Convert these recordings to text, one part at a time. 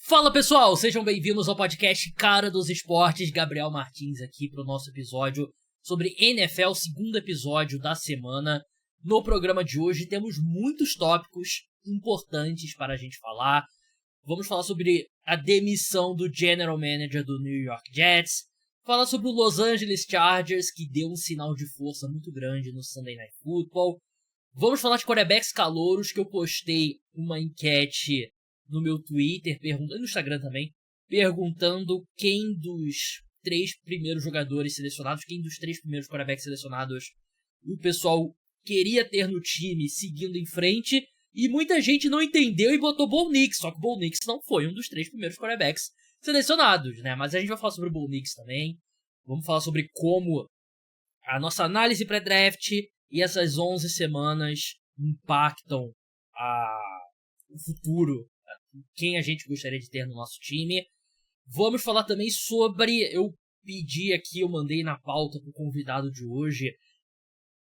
Fala pessoal, sejam bem-vindos ao podcast Cara dos Esportes. Gabriel Martins aqui para o nosso episódio sobre NFL, segundo episódio da semana. No programa de hoje temos muitos tópicos importantes para a gente falar. Vamos falar sobre a demissão do General Manager do New York Jets, falar sobre o Los Angeles Chargers, que deu um sinal de força muito grande no Sunday Night Football. Vamos falar de quarterbacks calouros, que eu postei uma enquete no meu Twitter, e no Instagram também, perguntando quem dos 3 primeiros jogadores selecionados, quem dos 3 primeiros quarterbacks selecionados o pessoal queria ter no time seguindo em frente, e muita gente não entendeu e botou Bo Nix, só que o Bo Nix não foi um dos 3 primeiros quarterbacks selecionados, né? Mas a gente vai falar sobre o Bo Nix também, vamos falar sobre como a nossa análise pré-draft e essas 11 semanas impactam o futuro, quem a gente gostaria de ter no nosso time. Vamos falar também sobre, eu mandei na pauta pro convidado de hoje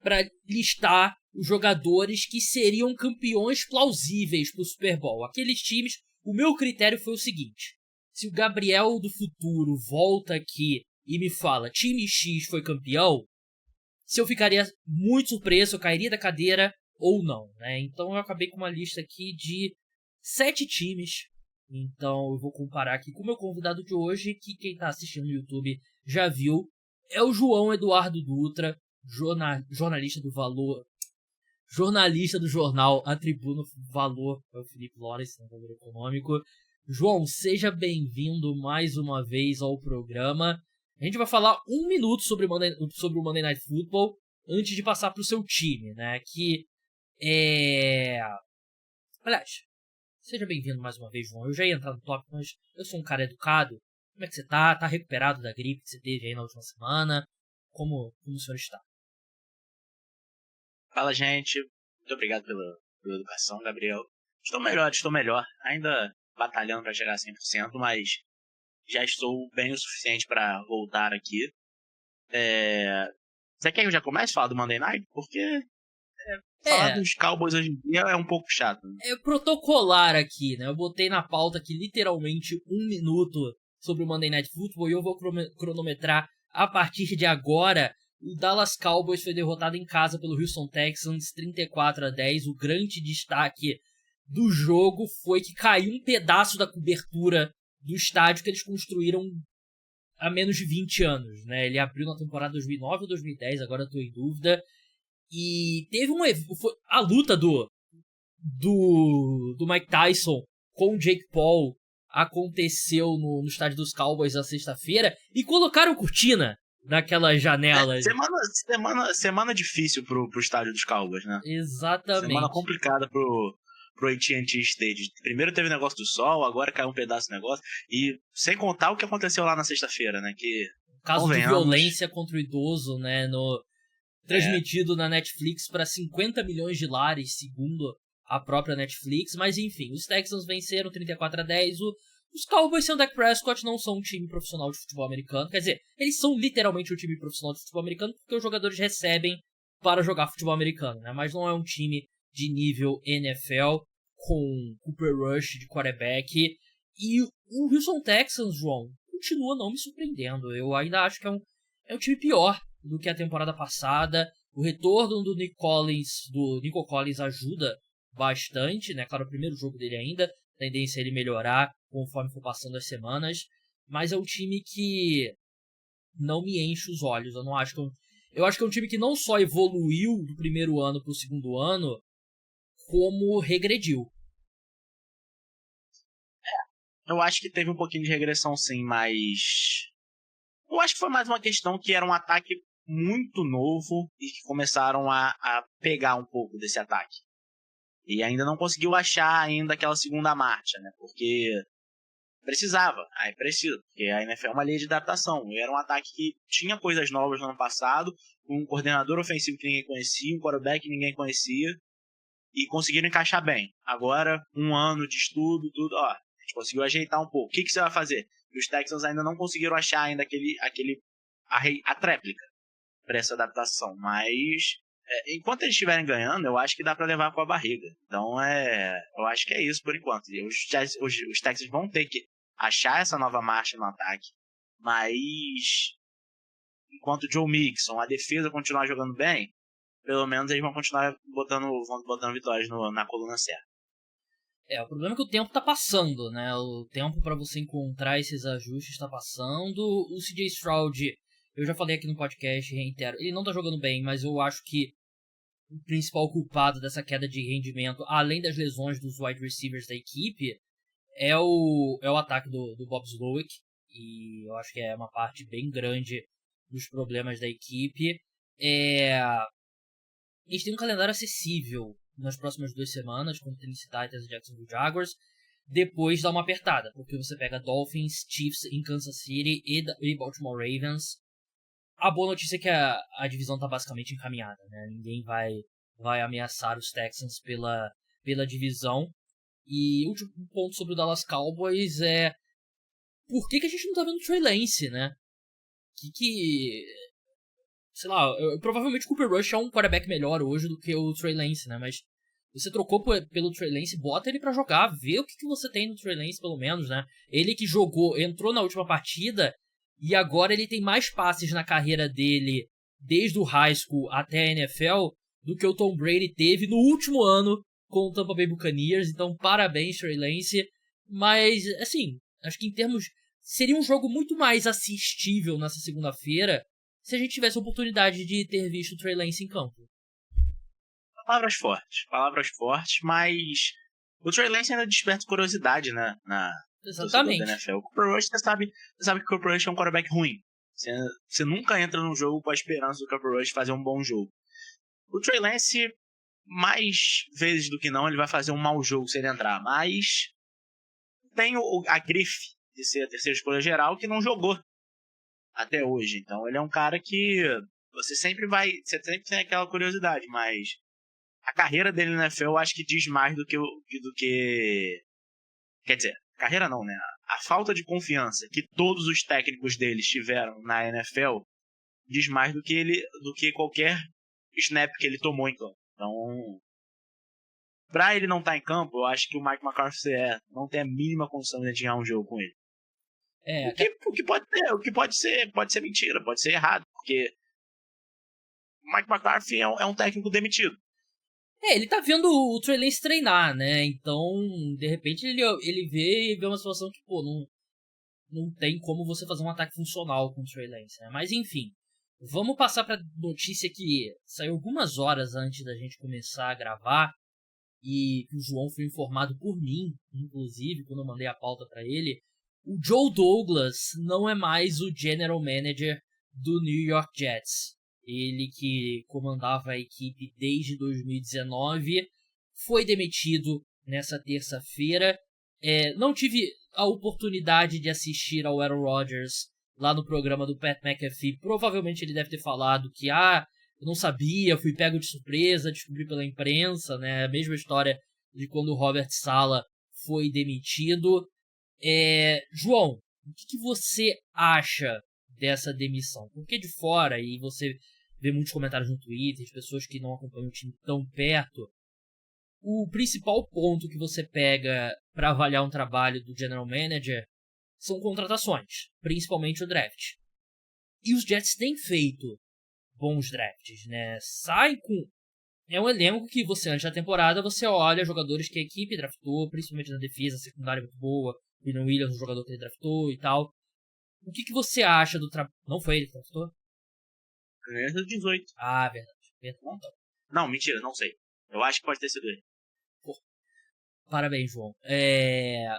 para listar os jogadores que seriam campeões plausíveis pro Super Bowl. Aqueles times, o meu critério foi o seguinte: se o Gabriel do futuro volta aqui e me fala time X foi campeão, se eu ficaria muito surpreso, eu cairia da cadeira ou não, né? Então eu acabei com uma lista aqui de 7 times, então eu vou comparar aqui com o meu convidado de hoje, que quem tá assistindo no YouTube já viu, é o João Eduardo Dutra, jornalista do jornal A Tribuna Valor, é o Felipe Lawrence, no Valor Econômico. João, seja bem-vindo mais uma vez ao programa. A gente vai falar 1 minuto sobre o Monday Night Football, antes de passar pro seu time, né, que aliás, seja bem-vindo mais uma vez, João. Eu já ia entrar no tópico, mas eu sou um cara educado. Como é que você tá? Tá recuperado da gripe que você teve aí na última semana? Como o senhor está? Fala, gente. Muito obrigado pela educação, Gabriel. Estou melhor. Ainda batalhando para chegar a 100%, mas já estou bem o suficiente para voltar aqui. Você quer que eu já comece a falar do Monday Night? Porque falar dos Cowboys hoje em dia é um pouco chato. É protocolar aqui, né? Eu botei na pauta aqui literalmente 1 minuto sobre o Monday Night Football e eu vou cronometrar a partir de agora. O Dallas Cowboys foi derrotado em casa pelo Houston Texans 34-10. O grande destaque do jogo foi que caiu um pedaço da cobertura do estádio que eles construíram há menos de 20 anos, né? Ele abriu na temporada 2009 ou 2010, agora eu tô em dúvida. E teve a luta do Mike Tyson com o Jake Paul aconteceu no estádio dos Cowboys na sexta-feira e colocaram cortina naquela janela. Semana difícil pro estádio dos Cowboys, né? Exatamente. Semana complicada pro AT&T Stadium. Primeiro teve o negócio do sol, agora caiu um pedaço do negócio. E sem contar o que aconteceu lá na sexta-feira, né? Que, caso de violência contra o idoso, né? Transmitido na Netflix para 50 milhões de lares, segundo a própria Netflix. Mas enfim, os Texans venceram 34-10. Os Cowboys sem o Dak Prescott não são um time profissional de futebol americano. Quer dizer, eles são literalmente um time profissional de futebol americano porque os jogadores recebem para jogar futebol americano, né? Mas não é um time de nível NFL com Cooper Rush de quarterback. E o Houston Texans, João, continua não me surpreendendo. Eu ainda acho que é um time pior do que a temporada passada. O retorno do Nico Collins ajuda bastante, né? Claro, o primeiro jogo dele ainda, a tendência é ele melhorar conforme for passando as semanas, mas é um time que não me enche os olhos. Eu acho que é um time que não só evoluiu do primeiro ano pro segundo ano, como regrediu. Eu acho que teve um pouquinho de regressão sim, mas eu acho que foi mais uma questão que era um ataque muito novo e que começaram a pegar um pouco desse ataque. E ainda não conseguiu achar ainda aquela segunda marcha, né? Porque precisava. Aí precisa, porque a NFL é uma lei de adaptação. E era um ataque que tinha coisas novas no ano passado, um coordenador ofensivo que ninguém conhecia, um quarterback que ninguém conhecia, e conseguiram encaixar bem. Agora, 1 ano de estudo, tudo, a gente conseguiu ajeitar um pouco. O que você vai fazer? E os Texans ainda não conseguiram achar ainda a tréplica para essa adaptação, mas enquanto eles estiverem ganhando, eu acho que dá pra levar com a barriga. Então, eu acho que é isso por enquanto. E os Texans vão ter que achar essa nova marcha no ataque, mas enquanto o Joe Mixon, a defesa continuar jogando bem, pelo menos eles vão continuar botando vitórias na coluna certa. O problema é que o tempo tá passando, né? O tempo para você encontrar esses ajustes tá passando. O CJ Stroud, eu já falei aqui no podcast, reitero, ele não tá jogando bem, mas eu acho que o principal culpado dessa queda de rendimento, além das lesões dos wide receivers da equipe, é o ataque do Bob Slowick. E eu acho que é uma parte bem grande dos problemas da equipe. Eles têm um calendário acessível nas próximas 2 semanas, contra o Tennessee Titans e Jacksonville Jaguars. Depois dá uma apertada, porque você pega Dolphins, Chiefs em Kansas City e Baltimore Ravens. A boa notícia é que a divisão está basicamente encaminhada, né? Ninguém vai ameaçar os Texans pela divisão. E o último ponto sobre o Dallas Cowboys é... Por que a gente não tá vendo o Trey Lance, né? Sei lá, provavelmente o Cooper Rush é um quarterback melhor hoje do que o Trey Lance, né? Mas você trocou pelo Trey Lance, bota ele pra jogar, vê o que você tem no Trey Lance, pelo menos, né? Ele que entrou na última partida e agora ele tem mais passes na carreira dele, desde o high school até a NFL, do que o Tom Brady teve no último ano com o Tampa Bay Buccaneers. Então, parabéns, Trey Lance. Mas, assim, acho que em termos... Seria um jogo muito mais assistível nessa segunda-feira se a gente tivesse a oportunidade de ter visto o Trey Lance em campo. Palavras fortes, mas o Trey Lance ainda desperta curiosidade, né? Exatamente. Da NFL. O Cooper Rush, você sabe que o Cooper Rush é um quarterback ruim. Você nunca entra num jogo com a esperança do Cooper Rush fazer um bom jogo. O Trey Lance, mais vezes do que não, ele vai fazer um mau jogo se ele entrar, mas tem a grife de ser a terceira escolha geral que não jogou até hoje. Então ele é um cara que você sempre tem aquela curiosidade, mas a carreira dele na NFL eu acho que diz mais do que quer dizer, carreira não, né? A falta de confiança que todos os técnicos deles tiveram na NFL diz mais do que qualquer snap que ele tomou em campo. Então, pra ele não estar em campo, eu acho que o Mike McCarthy não tem a mínima condição de ganhar um jogo com ele. O que pode ser mentira, pode ser errado, porque o Mike McCarthy é um técnico demitido. Ele tá vendo o Trey Lance treinar, né? Então, de repente, ele vê uma situação que, não tem como você fazer um ataque funcional com o Trey Lance, né? Mas, enfim, vamos passar pra notícia que saiu algumas horas antes da gente começar a gravar e que o João foi informado por mim, inclusive, quando eu mandei a pauta pra ele. O Joe Douglas não é mais o General Manager do New York Jets. Ele que comandava a equipe desde 2019 foi demitido nessa terça-feira. Não tive a oportunidade de assistir ao Aaron Rodgers lá no programa do Pat McAfee. Provavelmente ele deve ter falado que eu não sabia, fui pego de surpresa, descobri pela imprensa, né? A mesma história de quando o Robert Saleh foi demitido. João, o que você acha dessa demissão? Porque de fora, e você vê muitos comentários no Twitter, de pessoas que não acompanham o time tão perto, o principal ponto que você pega para avaliar um trabalho do General Manager são contratações, principalmente o draft. E os Jets têm feito bons drafts, né? É um elenco que você, antes da temporada, você olha jogadores que a equipe draftou, principalmente na defesa, secundária muito boa, o William Williams, o jogador que ele draftou e tal. O que você acha do trabalho? Não foi ele que draftou? Ganhou 18. Ah, verdade. Não, mentira, não sei. Eu acho que pode ter sido ele. Parabéns, João.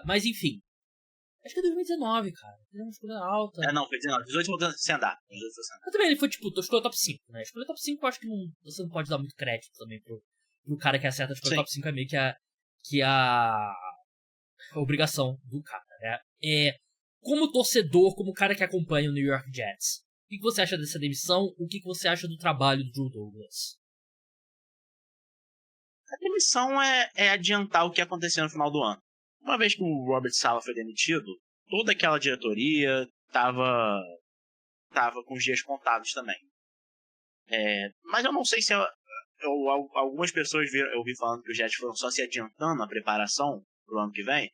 Mas enfim. Acho que é 2019, cara. Ele é uma escolha alta. Não, foi 19. 18 sem andar. Mas também ele foi, escolheu top 5, né? Escolher top 5 eu acho que você não pode dar muito crédito também pro cara que acerta a escolha top 5, é meio que a obrigação do cara, né? Como torcedor, como cara que acompanha o New York Jets, o que você acha dessa demissão? O que você acha do trabalho do Joe Douglas? A demissão é adiantar o que aconteceu no final do ano. Uma vez que o Robert Saleh foi demitido, toda aquela diretoria tava com os dias contados também. Mas eu não sei se algumas pessoas eu vi falando que os Jets foram só se adiantando na preparação pro ano que vem.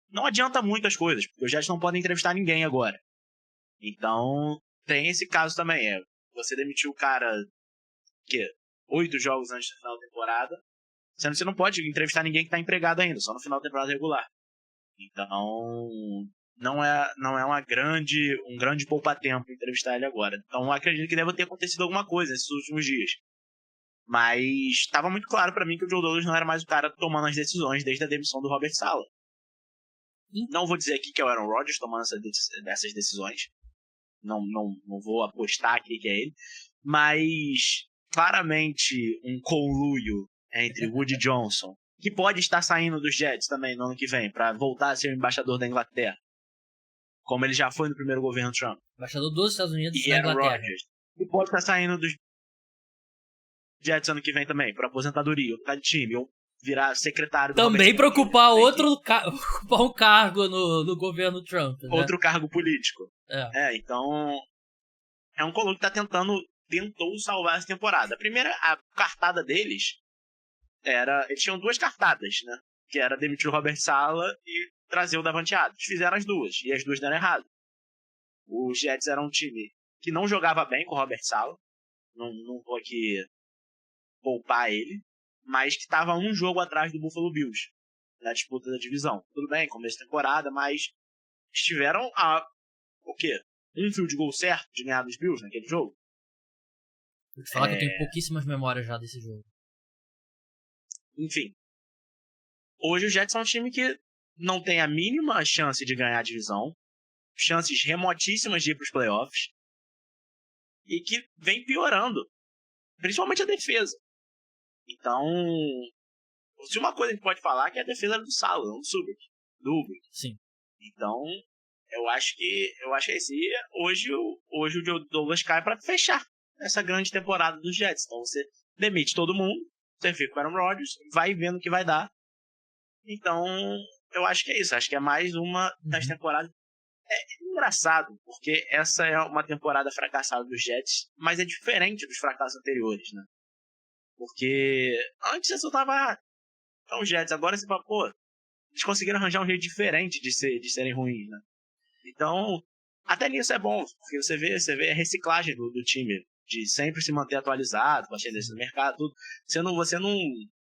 Não adianta muitas coisas, porque os Jets não podem entrevistar ninguém agora. Então, tem esse caso também. Você demitiu o cara, 8 jogos antes do final da temporada, sendo que você não pode entrevistar ninguém que tá empregado ainda, só no final da temporada regular. Então, não é um grande poupa-tempo entrevistar ele agora. Então, acredito que deve ter acontecido alguma coisa nesses últimos dias. Mas estava muito claro para mim que o Joe Douglas não era mais o cara tomando as decisões desde a demissão do Robert Saleh. Não vou dizer aqui que é o Aaron Rodgers tomando dessas decisões. Não vou apostar aqui que é ele. Mas, claramente, um conluio entre Woody Johnson, que pode estar saindo dos Jets também no ano que vem, para voltar a ser o embaixador da Inglaterra, como ele já foi no primeiro governo Trump. Embaixador dos Estados Unidos e da Aaron Inglaterra. Rodgers, que pode estar saindo dos Jets ano que vem também, para aposentadoria, ou ficar de time, ou virar secretário do também para ocupar ocupar um cargo no governo Trump, né? Outro cargo político. Então é um colono que tentou salvar essa temporada. A primeira, a cartada deles eles tinham 2 cartadas, né? Que era demitir o Robert Saleh e trazer o Davante Adams. Fizeram as duas, e as duas deram errado. Os Jets eram um time que não jogava bem com o Robert Saleh, não vou aqui poupar ele, mas que estava um jogo atrás do Buffalo Bills na disputa da divisão. Tudo bem, começo de temporada, mas estiveram um field goal certo de ganhar dos Bills naquele jogo. Vou te falar que eu tenho pouquíssimas memórias já desse jogo. Enfim, hoje o Jets é um time que não tem a mínima chance de ganhar a divisão, chances remotíssimas de ir para os playoffs, e que vem piorando, principalmente a defesa. Então, se uma coisa a gente pode falar é que a defesa é do Saleh, não do Subert, do Uber. Sim. Então, eu acho que esse hoje o Joe Douglas cai para fechar essa grande temporada dos Jets. Então você demite todo mundo, você fica com o Aaron Rodgers, vai vendo o que vai dar. Então, eu acho que é isso. Acho que é mais uma das temporadas. É engraçado, porque essa é uma temporada fracassada dos Jets, mas é diferente dos fracassos anteriores, né? Porque antes você só tava são os Jets, agora você fala, eles conseguiram arranjar um jeito diferente de serem ruins, né? Então, até nisso é bom, porque você vê a reciclagem do time, de sempre se manter atualizado com as tendências do mercado, tudo.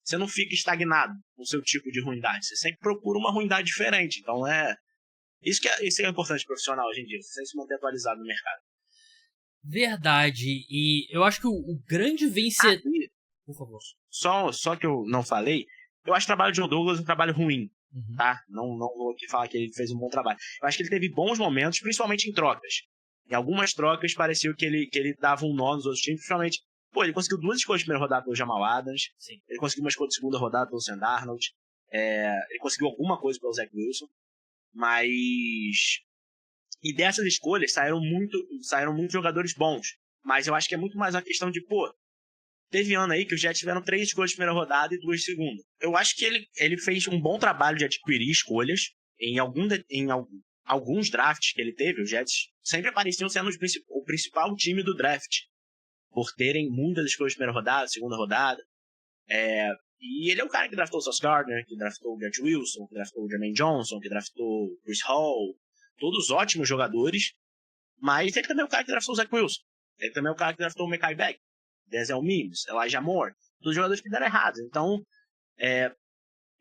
Você não fica estagnado com o seu tipo de ruindade, você sempre procura uma ruindade diferente. Então, isso que é importante profissional hoje em dia, você sempre se manter atualizado no mercado. Verdade, e eu acho que o grande vencedor... Por favor. Só que eu não falei, eu acho o trabalho de Joe Douglas um trabalho ruim, tá? Não vou aqui falar que ele fez um bom trabalho. Eu acho que ele teve bons momentos, principalmente em trocas. Em algumas trocas pareceu que ele dava um nó nos outros times, principalmente... ele conseguiu 2 escolhas de primeira rodada pelo Jamal Adams. Sim. Ele conseguiu uma escolha de segunda rodada pelo Sam Darnold. Ele conseguiu alguma coisa pelo Zach Wilson. Mas... E dessas escolhas saíram muitos jogadores bons. Mas eu acho que é muito mais uma questão de, teve ano aí que os Jets tiveram 3 escolhas de primeira rodada e 2 de segunda. Eu acho que ele fez um bom trabalho de adquirir escolhas. Em alguns drafts que ele teve, os Jets sempre apareciam sendo o principal time do draft, por terem muitas escolhas de primeira rodada, segunda rodada. E ele é o cara que draftou o Sauce Gardner, que draftou o Garrett Wilson, que draftou o Jermaine Johnson, que draftou o Chris Hall. Todos ótimos jogadores. Mas ele também é o cara que draftou o Zach Wilson. Ele também é o cara que draftou o Mekhi Becton, Denzel Mims, Elijah Moore. Todos jogadores que deram errado. Então,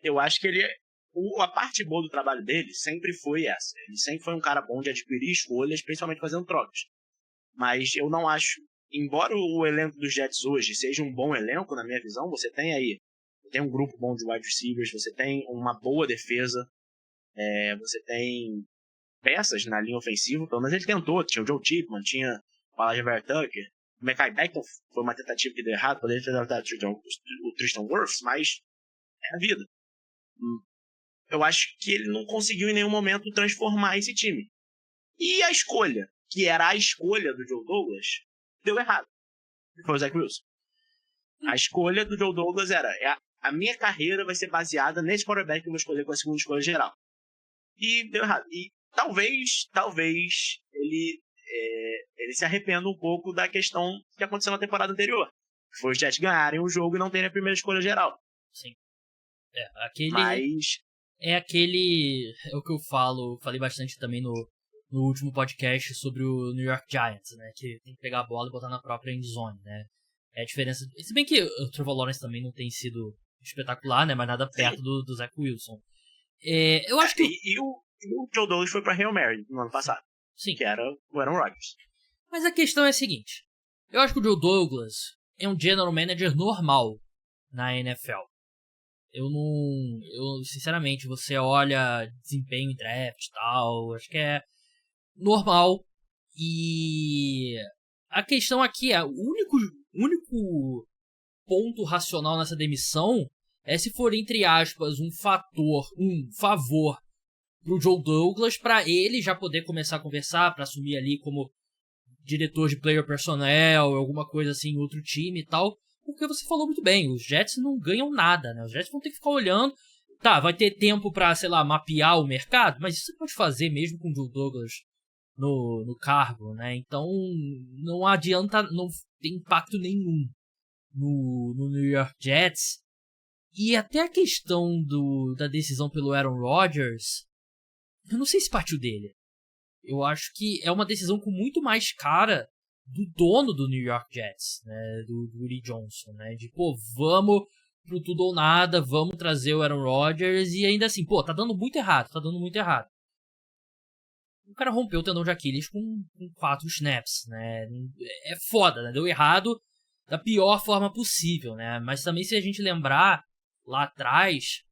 eu acho que a parte boa do trabalho dele sempre foi essa. Ele sempre foi um cara bom de adquirir escolhas, principalmente fazendo trocas. Mas eu não acho... Embora o elenco dos Jets hoje seja um bom elenco, na minha visão, você tem um grupo bom de wide receivers, você tem uma boa defesa, você tem peças na linha ofensiva, pelo menos ele tentou, tinha o Joe Chipman, tinha o Elijah Tucker, o Mekhi Becton foi uma tentativa que deu errado, poderia ter dado o Tristan Wirfs, mas é a vida. Eu acho que ele não conseguiu em nenhum momento transformar esse time. E a escolha, que era a escolha do Joe Douglas, deu errado. Foi o Zach Wilson. A escolha do Joe Douglas era, a minha carreira vai ser baseada nesse quarterback que eu vou escolher com a segunda escolha geral. E deu errado. E talvez ele se arrependa um pouco da questão que aconteceu na temporada anterior. Foi os Jets ganharem o jogo e não terem a primeira escolha geral. Sim. Aquele... Mas... É o que eu falei bastante também no último podcast sobre o New York Giants, né? Que tem que pegar a bola e botar na própria endzone, né? É a diferença... Se bem que o Trevor Lawrence também não tem sido espetacular, né? Mas nada perto do Zach Wilson. Eu acho que... E o Joe Douglas foi pra Hail Mary no ano passado. Sim. Que era o Aaron Rodgers. Mas a questão é a seguinte. Eu acho que o Joe Douglas é um general manager normal na NFL. Sinceramente, você olha desempenho em draft e tal, acho que é normal. E a questão aqui é, o único ponto racional nessa demissão é se for, entre aspas, um favor pro Joe Douglas, pra ele já poder começar a conversar, pra assumir ali como diretor de player personnel, alguma coisa assim em outro time e tal. Porque você falou muito bem, os Jets não ganham nada, né? Os Jets vão ter que ficar olhando. Tá, vai ter tempo pra, sei lá, mapear o mercado, mas isso você pode fazer mesmo com o Joe Douglas no cargo, né? Então, não adianta, não tem impacto nenhum no New York Jets. E até a questão da decisão pelo Aaron Rodgers, eu não sei se partiu dele. Eu acho que é uma decisão com muito mais cara do dono do New York Jets, né, do Woody Johnson, né, de, vamos pro tudo ou nada, vamos trazer o Aaron Rodgers, e ainda assim, tá dando muito errado. O cara rompeu o tendão de Aquiles com 4 snaps, né, é foda, né, deu errado da pior forma possível, né, mas também se a gente lembrar, lá atrás,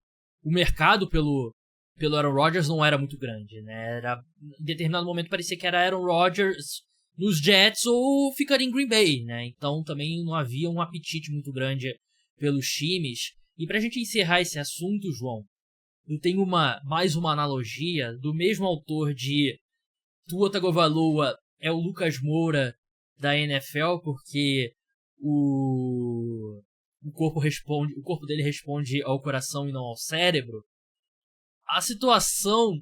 o mercado pelo Aaron Rodgers não era muito grande, né, em determinado momento parecia que era Aaron Rodgers nos Jets ou ficaria em Green Bay, né? Então também não havia um apetite muito grande pelos times. E pra gente encerrar esse assunto, João, eu tenho mais uma analogia do mesmo autor de Tua Tagovailoa é o Lucas Moura da NFL, porque o corpo dele responde ao coração e não ao cérebro. A situação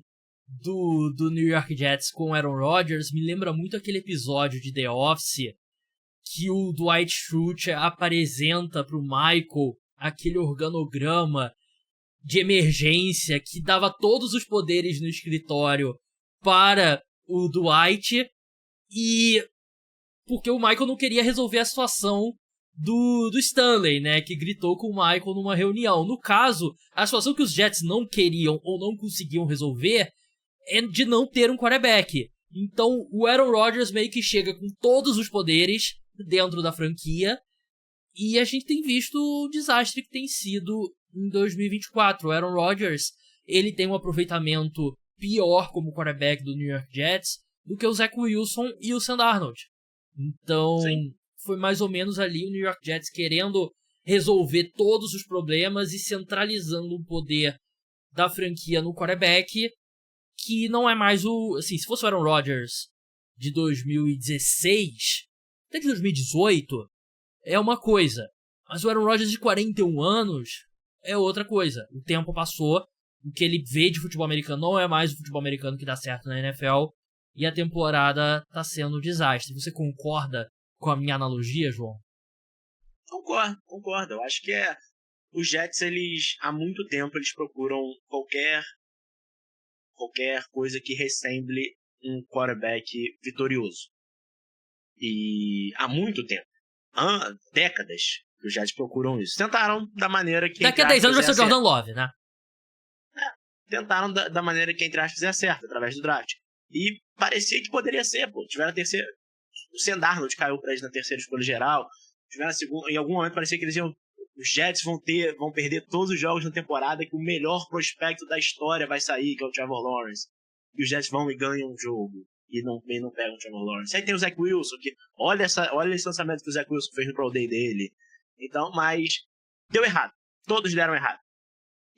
do New York Jets com Aaron Rodgers me lembra muito aquele episódio de The Office que o Dwight Schrute apresenta pro Michael aquele organograma de emergência que dava todos os poderes no escritório para o Dwight, e porque o Michael não queria resolver a situação do Stanley, né, que gritou com o Michael numa reunião. No caso, a situação que os Jets não queriam ou não conseguiam resolver é de não ter um quarterback. Então o Aaron Rodgers meio que chega com todos os poderes dentro da franquia, e a gente tem visto o desastre que tem sido em 2024. O Aaron Rodgers, ele tem um aproveitamento pior como quarterback do New York Jets do que o Zach Wilson e o Sam Darnold. Então, sim, foi mais ou menos ali o New York Jets querendo resolver todos os problemas e centralizando o poder da franquia no quarterback, que não é mais assim, se fosse o Aaron Rodgers de 2016, até de 2018, é uma coisa. Mas o Aaron Rodgers de 41 anos é outra coisa. O tempo passou, o que ele vê de futebol americano não é mais o futebol americano que dá certo na NFL, e a temporada tá sendo um desastre. Você concorda com a minha analogia, João? Concordo. Eu acho que os Jets, eles, há muito tempo, eles procuram qualquer coisa que ressemble um quarterback vitorioso. E há muito tempo, décadas, os Jets procuram isso. Tentaram da maneira que... Daqui a 10 anos vai ser o Jordan Love, né? Tentaram da maneira que, entre aspas, é certa, através do draft. E parecia que poderia ser, tiveram a terceira... O Sam Darnold caiu pra eles na terceira escolha geral. Tiveram a segunda... Em algum momento parecia que eles iam... Os Jets vão perder todos os jogos na temporada, que o melhor prospecto da história vai sair, que é o Trevor Lawrence. E os Jets vão e ganham um jogo. E não pegam o Trevor Lawrence. Aí tem o Zach Wilson, que olha esse lançamento que o Zach Wilson fez no Pro Day dele. Então, mas deu errado. Todos deram errado.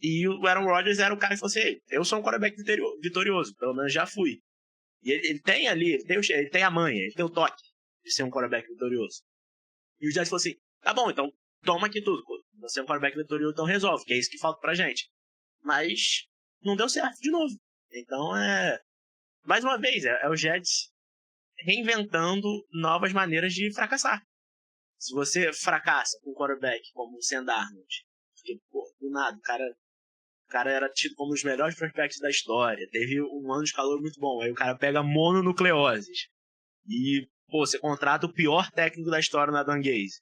E o Aaron Rodgers era o cara que falou assim: eu sou um quarterback vitorioso, pelo menos já fui. E ele tem ali, ele tem a manha, ele tem o toque de ser um quarterback vitorioso. E o Jets falou assim: tá bom, então toma aqui tudo. Você é um quarterback vitorioso, então resolve, que é isso que falta pra gente. Mas não deu certo de novo. Então mais uma vez, é o Jets reinventando novas maneiras de fracassar. Se você fracassa com um quarterback como o Sam Darnold, porque, pô, do nada, o cara era tido como um dos melhores prospects da história, teve um ano de calor muito bom, aí o cara pega mononucleoses e, pô, você contrata o pior técnico da história na Adam Gaze.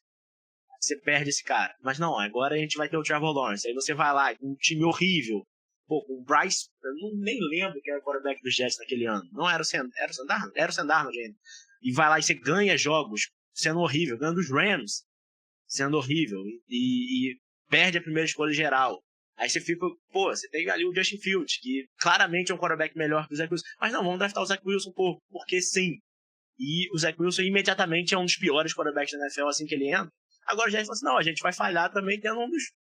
Você perde esse cara. Mas não, agora a gente vai ter o Trevor Lawrence. Aí você vai lá com um time horrível. Pô, com o Bryce, eu nem lembro quem era o quarterback dos Jets naquele ano. Não era o Sam Darnold? Era o Sam Darnold ainda. E vai lá e você ganha jogos sendo horrível. Ganha dos Rams sendo horrível. E perde a primeira escolha geral. Aí você fica, pô, você tem ali o Justin Fields, que claramente é um quarterback melhor que o Zach Wilson. Mas não, vamos draftar o Zach Wilson porque sim. E o Zach Wilson imediatamente é um dos piores quarterbacks da NFL assim que ele entra. Agora já falou assim, não, a gente vai falhar também tendo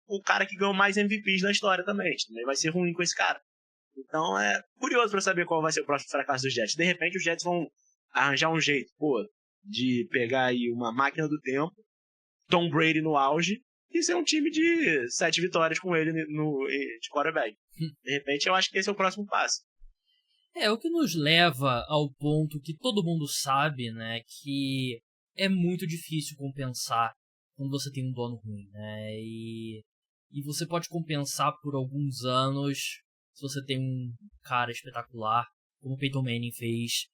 o cara que ganhou mais MVPs na história também. Também vai ser ruim com esse cara. Então é curioso pra saber qual vai ser o próximo fracasso dos Jets. De repente os Jets vão arranjar um jeito, pô, de pegar aí uma máquina do tempo, Tom Brady no auge, e ser um time de 7 vitórias com ele de quarterback. De repente eu acho que esse é o próximo passo. O que nos leva ao ponto que todo mundo sabe, né, que é muito difícil compensar quando você tem um dono ruim, né? E você pode compensar por alguns anos se você tem um cara espetacular, como o Peyton Manning fez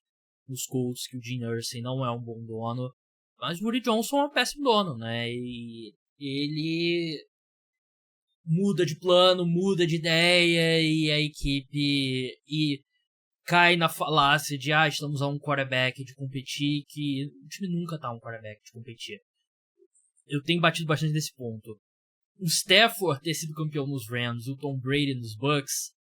nos Colts, que o Gene Irsay não é um bom dono, mas o Woody Johnson é um péssimo dono, né? E ele muda de plano, muda de ideia, e a equipe cai na falácia de estamos a um quarterback de competir, que o time nunca tá a um quarterback de competir. Eu tenho batido bastante nesse ponto. O Stafford ter sido campeão nos Rams, o Tom Brady nos Bucks,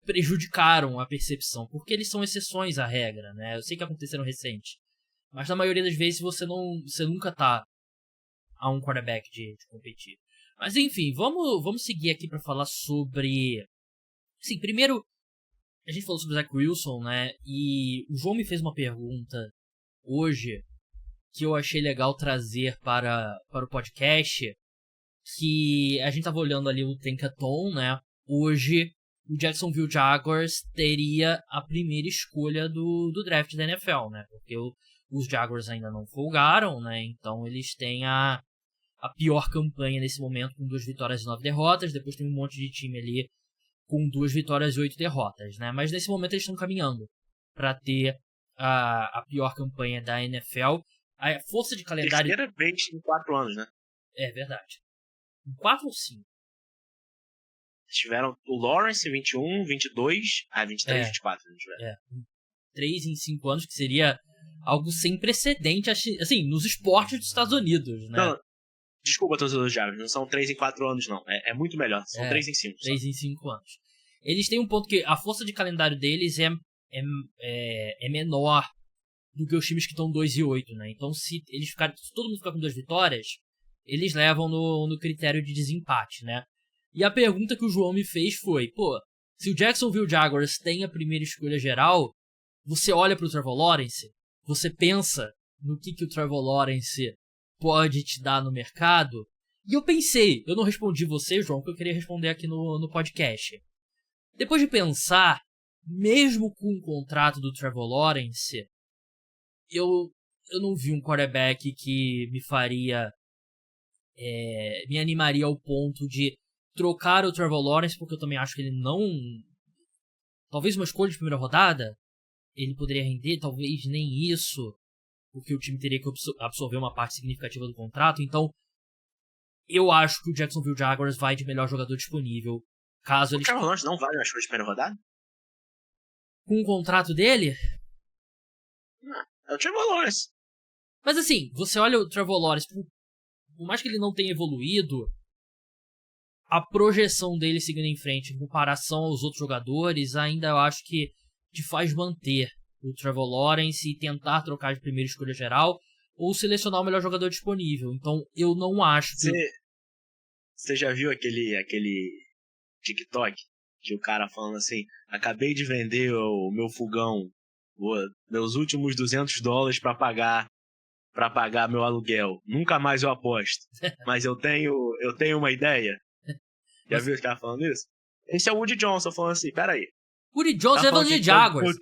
prejudicaram a percepção, porque eles são exceções à regra, né? Eu sei que aconteceram recente, mas na maioria das vezes você nunca tá a um quarterback de competir. Mas enfim, vamos seguir aqui para falar sobre... Sim, primeiro, a gente falou sobre o Zach Wilson, né? E o João me fez uma pergunta hoje que eu achei legal trazer para o podcast, que a gente tava olhando ali o Tankathon, né? Hoje, o Jacksonville Jaguars teria a primeira escolha do draft da NFL, né? Porque os Jaguars ainda não folgaram, né? Então eles têm a pior campanha nesse momento, com 2 vitórias e 9 derrotas. Depois tem um monte de time ali com 2 vitórias e 8 derrotas, né? Mas nesse momento eles estão caminhando para ter a pior campanha da NFL. A força de calendário... Terceira vez em 4 anos, né? É verdade. Em 4 ou 5? Tiveram o Lawrence 21, 22, 23, 24. 3 em 5 anos, que seria algo sem precedente, assim, nos esportes dos Estados Unidos, né? Não, desculpa todos os Jaguars, não são 3 em 4 anos, não. É muito melhor, são 3 em 5. 3 em 5 anos. Eles têm um ponto que a força de calendário deles é menor do que os times que estão 2 e 8, né? Então, se todo mundo ficar com 2 vitórias, eles levam no critério de desempate, né? E a pergunta que o João me fez foi, se o Jacksonville Jaguars tem a primeira escolha geral, você olha para o Trevor Lawrence, você pensa no que o Trevor Lawrence pode te dar no mercado? E eu pensei, eu não respondi você, João, porque eu queria responder aqui no podcast. Depois de pensar, mesmo com o contrato do Trevor Lawrence, eu não vi um quarterback que me faria... me animaria ao ponto de trocar o Trevor Lawrence, porque eu também acho que ele não... Talvez uma escolha de primeira rodada, ele poderia render, talvez nem isso, porque o time teria que absorver uma parte significativa do contrato. Então, eu acho que o Jacksonville Jaguars vai de melhor jogador disponível. Caso o Trevor Lawrence não vale uma escolha de primeira rodada? Com o contrato dele? Não, é o Trevor Lawrence. Mas assim, você olha o Trevor Lawrence, por mais que ele não tenha evoluído, a projeção dele seguindo em frente em comparação aos outros jogadores, ainda eu acho que te faz manter o Trevor Lawrence e tentar trocar de primeira escolha geral ou selecionar o melhor jogador disponível. Então eu não acho que... Você já viu aquele TikTok que o cara falando assim, acabei de vender o meu fogão, meus últimos $200 para pagar meu aluguel, nunca mais eu aposto, mas eu tenho uma ideia. Já viu os caras falando isso? Esse é o Woody Johnson falando assim, peraí. Woody Johnson é dono de Jaguars.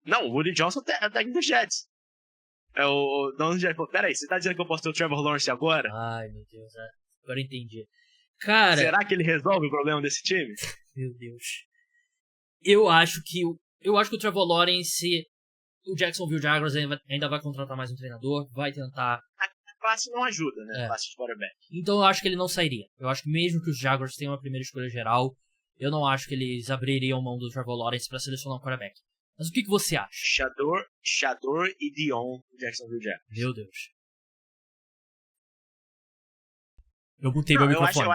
Não, o Woody Johnson é técnico dos Jets. O dono já falou, peraí, você tá dizendo que eu posso ter o Trevor Lawrence agora? Ai, meu Deus, agora eu entendi. Cara... Será que ele resolve o problema desse time? Meu Deus. Eu acho que o Trevor Lawrence, o Jacksonville Jaguars ainda vai contratar mais um treinador, vai tentar... A classe não ajuda, né? A classe de quarterback. Então eu acho que ele não sairia. Eu acho que mesmo que os Jaguars tenham a primeira escolha geral, eu não acho que eles abririam mão do Trevor Lawrence pra selecionar um quarterback. Mas o que você acha? Shador e Dion do Jacksonville Jaguars. Meu Deus. Eu botei meu microfone.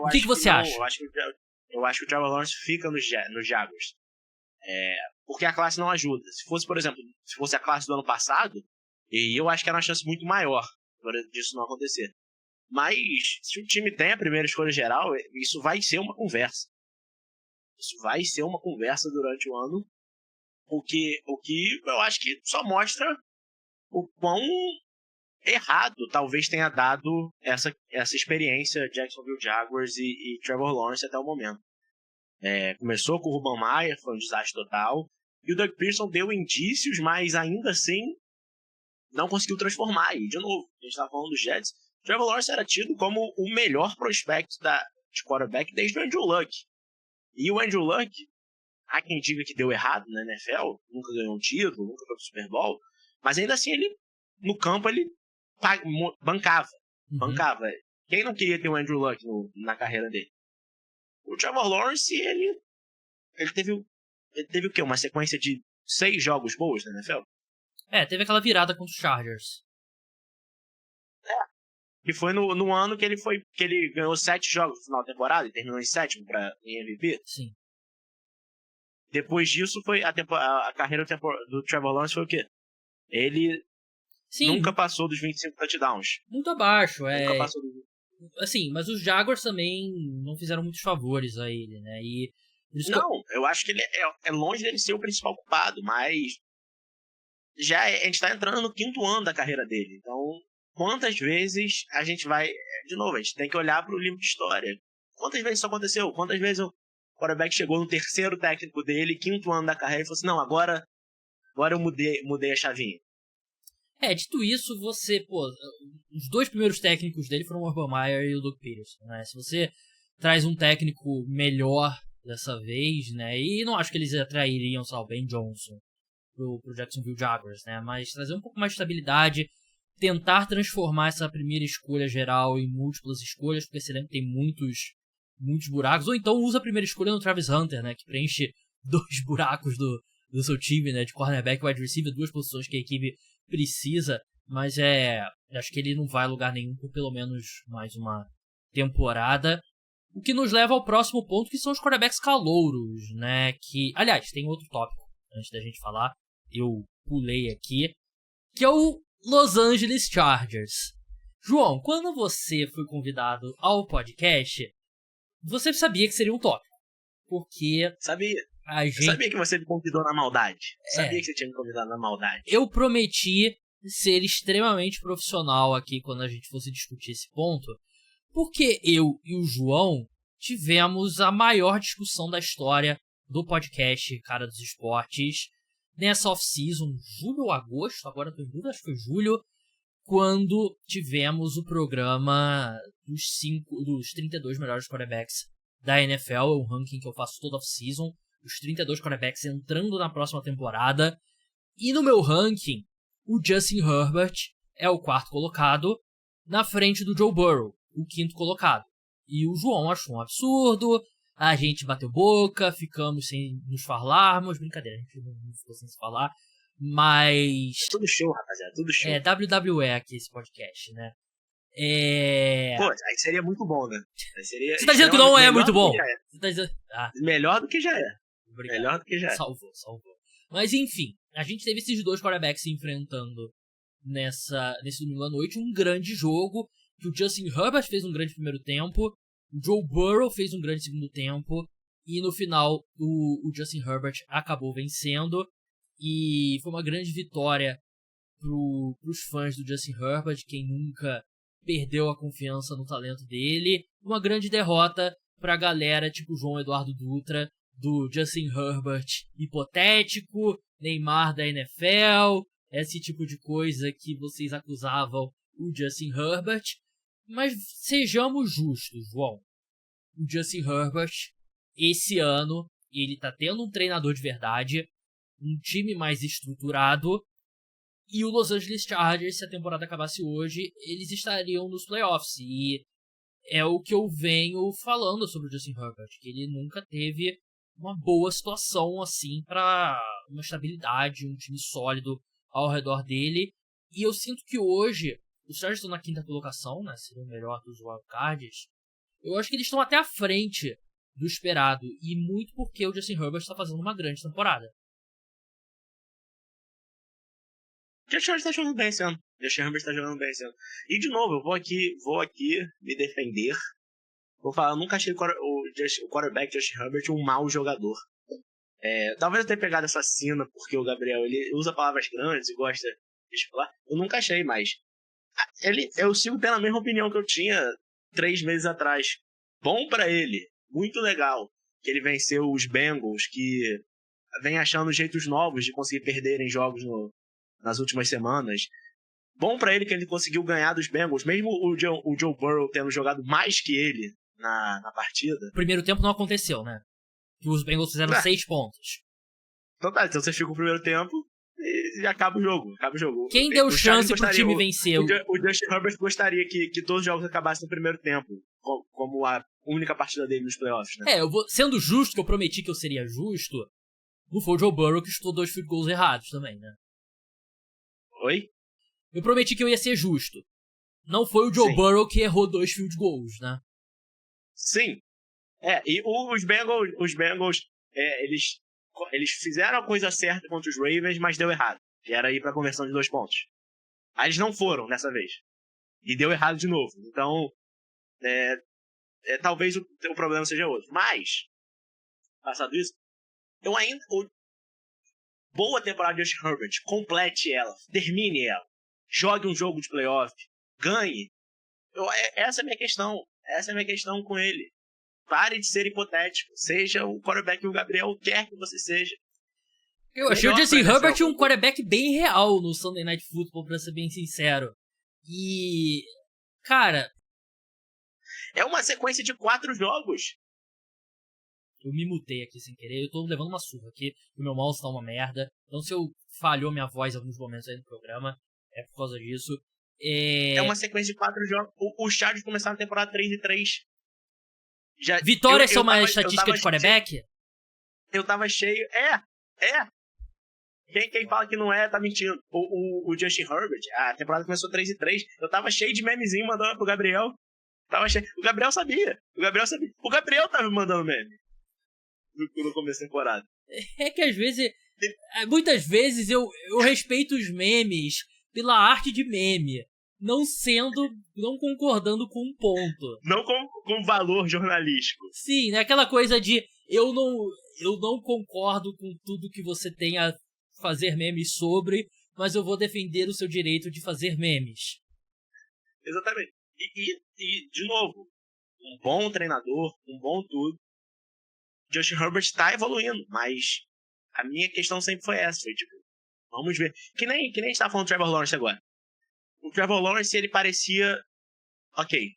O que você acha? Eu acho que o Trevor Lawrence fica nos Jaguars. Porque a classe não ajuda. Se fosse, por exemplo, a classe do ano passado, eu acho que era uma chance muito maior disso não acontecer. Mas se o time tem a primeira escolha geral, isso vai ser uma conversa. Isso vai ser uma conversa durante o ano. O que eu acho que só mostra o quão errado talvez tenha dado essa experiência Jacksonville Jaguars e Trevor Lawrence até o momento. Começou com o Urban Meyer, foi um desastre total, e o Doug Pearson deu indícios, mas ainda assim não conseguiu transformar. E de novo, a gente estava falando dos Jets, Trevor Lawrence era tido como o melhor prospecto de quarterback desde o Andrew Luck. E o Andrew Luck, há quem diga que deu errado na NFL, nunca ganhou um título, nunca foi pro Super Bowl, mas ainda assim no campo ele bancava. Bancava. Quem não queria ter o Andrew Luck na carreira dele? O Trevor Lawrence, ele teve o quê? Uma sequência de 6 jogos boas na NFL? Teve aquela virada contra os Chargers. Que foi no ano que ele ganhou 7 jogos no final da temporada e terminou em 7º em MVP. Sim. Depois disso, foi a carreira do Trevor Lawrence foi o quê? Ele nunca passou dos 25 touchdowns. Muito abaixo, Nunca passou dos... Assim, mas os Jaguars também não fizeram muitos favores a ele, né? Eu acho que ele é longe dele ser o principal culpado, mas a gente tá entrando no 5º ano da carreira dele. Então, quantas vezes a gente vai... De novo, a gente tem que olhar pro livro de história. Quantas vezes isso aconteceu? Quantas vezes o quarterback chegou no 3º técnico dele, 5º ano da carreira, e falou assim, não, agora eu mudei a chavinha. Dito isso, os 2 primeiros técnicos dele foram o Urban Meyer e o Doug Peterson, né? Se você traz um técnico melhor dessa vez, né? E não acho que eles atrairiam, o Ben Johnson pro Jacksonville Jaguars, né? Mas trazer um pouco mais de estabilidade, tentar transformar essa primeira escolha geral em múltiplas escolhas, porque você lembra que tem muitos buracos, ou então usa a primeira escolha no Travis Hunter, né? Que preenche 2 buracos do seu time, né? De cornerback e wide receiver, 2 posições que a equipe precisa, mas acho que ele não vai a lugar nenhum por pelo menos mais uma temporada. O que nos leva ao próximo ponto, que são os quarterbacks calouros, né? Que, aliás, tem outro tópico antes da gente falar, eu pulei aqui, que é o Los Angeles Chargers. João, quando você foi convidado ao podcast, você sabia que seria um tópico, porque sabia. Eu sabia que você me convidou na maldade. Sabia que você tinha me convidado na maldade. Eu prometi ser extremamente profissional aqui quando a gente fosse discutir esse ponto, porque eu e o João tivemos a maior discussão da história do podcast Cara dos Esportes nessa off-season, julho ou agosto, agora tô em dúvida, acho que foi julho, quando tivemos o programa dos 32 melhores quarterbacks da NFL, é um ranking que eu faço toda off-season, os 32 quarterbacks entrando na próxima temporada. E no meu ranking, o Justin Herbert é o 4º colocado, na frente do Joe Burrow, o 5º colocado. E o João achou um absurdo, a gente bateu boca, ficamos sem nos falarmos. Brincadeira, a gente não ficou sem se falar. Mas... É tudo show, rapaziada, tudo show. WWE aqui esse podcast, né? Pô, aí seria muito bom, né? Você tá dizendo que não é muito bom? Você tá dizendo... Melhor do que já é. Obrigado. Melhor do que já é. Salvou. Mas enfim, a gente teve esses 2 quarterbacks se enfrentando nesse domingo à noite. Um grande jogo, que o Justin Herbert fez um grande primeiro tempo, o Joe Burrow fez um grande segundo tempo, e no final o Justin Herbert acabou vencendo. E foi uma grande vitória pros fãs do Justin Herbert, quem nunca perdeu a confiança no talento dele. Uma grande derrota pra galera tipo João Eduardo Dutra, do Justin Herbert hipotético, Neymar da NFL, esse tipo de coisa que vocês acusavam o Justin Herbert. Mas sejamos justos, João. O Justin Herbert, esse ano, ele tá tendo um treinador de verdade, um time mais estruturado, e o Los Angeles Chargers, se a temporada acabasse hoje, eles estariam nos playoffs. E é o que eu venho falando sobre o Justin Herbert, que ele nunca teve uma boa situação assim para uma estabilidade, um time sólido ao redor dele. E eu sinto que hoje, os Chargers estão na 5ª colocação, né, seria o melhor dos wildcards. Eu acho que eles estão até à frente do esperado, e muito porque o Justin Herbert está fazendo uma grande temporada. O Justin Herbert tá jogando bem esse ano. E de novo, eu vou aqui me defender. Vou falar, eu nunca achei o quarterback Justin Herbert um mau jogador. Talvez eu tenha pegado essa sina porque o Gabriel ele usa palavras grandes e gosta de falar. Eu nunca achei, mas eu sigo tendo a mesma opinião que eu tinha 3 meses atrás. Bom pra ele, muito legal que ele venceu os Bengals, que vem achando jeitos novos de conseguir perderem jogos nas últimas semanas. Bom pra ele que ele conseguiu ganhar dos Bengals, mesmo o Joe Burrow tendo jogado mais que ele na partida. O primeiro tempo não aconteceu, né? Que os Bengals fizeram 6 pontos. Então tá, então você fica o primeiro tempo e acaba o jogo. Quem deu chance pro time vencer? O Justin Herbert gostaria que todos os jogos acabassem no primeiro tempo, como a única partida dele nos playoffs, né? Sendo justo, que eu prometi que eu seria justo, não foi o Joe Burrow que chutou 2 field goals errados também, né? Oi? Eu prometi que eu ia ser justo. Não foi o Joe Burrow que errou 2 field goals, né? Sim. E os Bengals eles fizeram a coisa certa contra os Ravens, mas deu errado. Que era ir pra conversão de 2 pontos. Aí eles não foram dessa vez. E deu errado de novo. Então, talvez o problema seja outro. Mas, passado isso, boa temporada de Justin Herbert. Complete ela. Termine ela. Jogue um jogo de playoff. Ganhe. Essa é a minha questão. Essa é a minha questão com ele. Pare de ser hipotético. Seja o quarterback que o Gabriel quer que você seja. Eu achei o Justin Herbert um quarterback bem real no Sunday Night Football, pra ser bem sincero. E... cara... é uma sequência de 4 jogos. Eu me mutei aqui sem querer. Eu tô levando uma surra aqui. O meu mouse tá uma merda. Então se eu falhou minha voz em alguns momentos aí no programa, é por causa disso. É uma sequência de 4 jogos. Os Chargers começaram a temporada 3-3. Vitórias são uma estatística de quarterback? Eu tava cheio. Quem fala que não tá mentindo. O Justin Herbert, a temporada começou 3-3. Eu tava cheio de memezinho mandando pro Gabriel. O Gabriel sabia. O Gabriel tava me mandando meme no começo da temporada. É que às vezes... muitas vezes eu respeito os memes pela arte de meme. Não concordando com um ponto. Não com valor jornalístico. Sim, né? Aquela coisa de eu não concordo com tudo que você tem a fazer memes sobre, mas eu vou defender o seu direito de fazer memes. Exatamente. E de novo, um bom treinador, um bom tudo. Justin Herbert está evoluindo, mas a minha questão sempre foi essa. Foi tipo, vamos ver. Que nem a gente tá falando do Trevor Lawrence agora. O Trevor Lawrence, ele parecia... ok,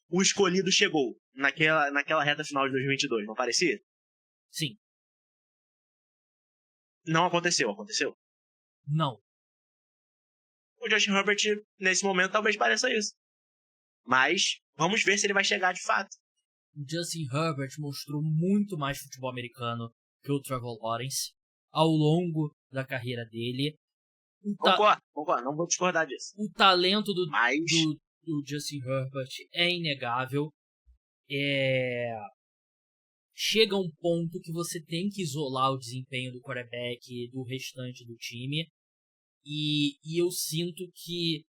o escolhido chegou naquela reta final de 2022, não parecia? Sim. Não aconteceu. Não. O Justin Herbert, nesse momento, talvez pareça isso. Mas, vamos ver se ele vai chegar de fato. O Justin Herbert mostrou muito mais futebol americano que o Trevor Lawrence ao longo da carreira dele. Concordo, não vou discordar disso. O talento do Justin Herbert é inegável. Chega um ponto que você tem que isolar o desempenho do quarterback do restante do time. E eu sinto que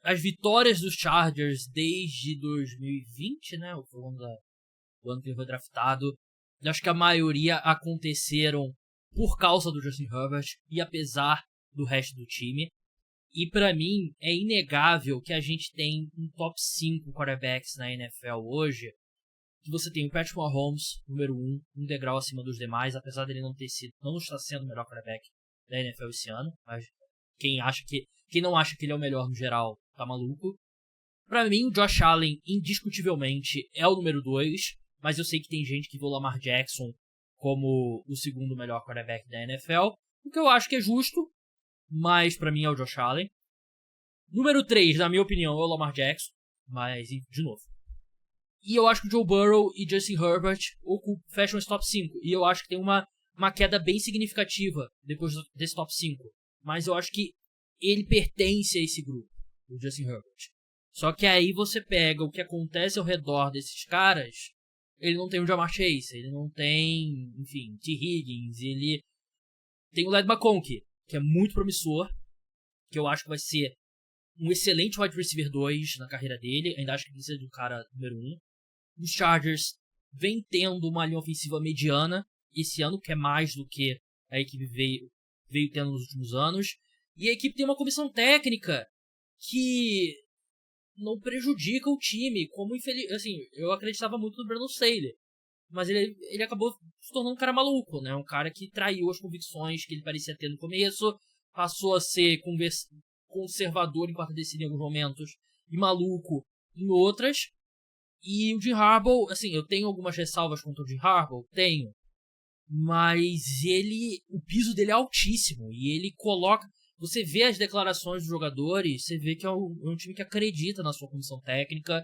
as vitórias dos Chargers desde 2020, né? Foi o ano que ele foi draftado. Eu acho que a maioria aconteceram por causa do Justin Herbert e apesar do resto do time. E pra mim é inegável que a gente tem um top 5 quarterbacks na NFL hoje. Que você tem o Patrick Mahomes, número 1, um degrau acima dos demais, apesar dele não estar sendo o melhor quarterback da NFL esse ano. Mas quem não acha que ele é o melhor no geral, tá maluco. Pra mim, o Josh Allen, indiscutivelmente, é o número 2, mas eu sei que tem gente que vê o Lamar Jackson como o segundo melhor quarterback da NFL, o que eu acho que é justo, mas pra mim é o Josh Allen. Número 3, na minha opinião, é o Lamar Jackson, mas, de novo. E eu acho que o Joe Burrow e Justin Herbert fecham esse top 5, e eu acho que tem uma queda bem significativa depois desse top 5, mas eu acho que ele pertence a esse grupo, o Justin Herbert. Só que aí você pega o que acontece ao redor desses caras, ele não tem o Jamar Chase, ele não tem, enfim, T. Higgins, ele tem o Ladd McConkey, que é muito promissor, que eu acho que vai ser um excelente wide receiver 2 na carreira dele, ainda acho que ele precisa de um cara número 1. Os Chargers vem tendo uma linha ofensiva mediana esse ano, que é mais do que a equipe veio tendo nos últimos anos, e a equipe tem uma comissão técnica que não prejudica o time, como assim, eu acreditava muito no Brandon Staley, mas ele acabou se tornando um cara maluco, né? Um cara que traiu as convicções que ele parecia ter no começo, passou a ser conservador em quarta descida em alguns momentos e maluco em outras. E o Jim Harbaugh, assim, eu tenho algumas ressalvas contra o Jim Harbaugh, tenho, mas o piso dele é altíssimo e ele coloca. Você vê as declarações dos jogadores, você vê que é um time que acredita na sua comissão técnica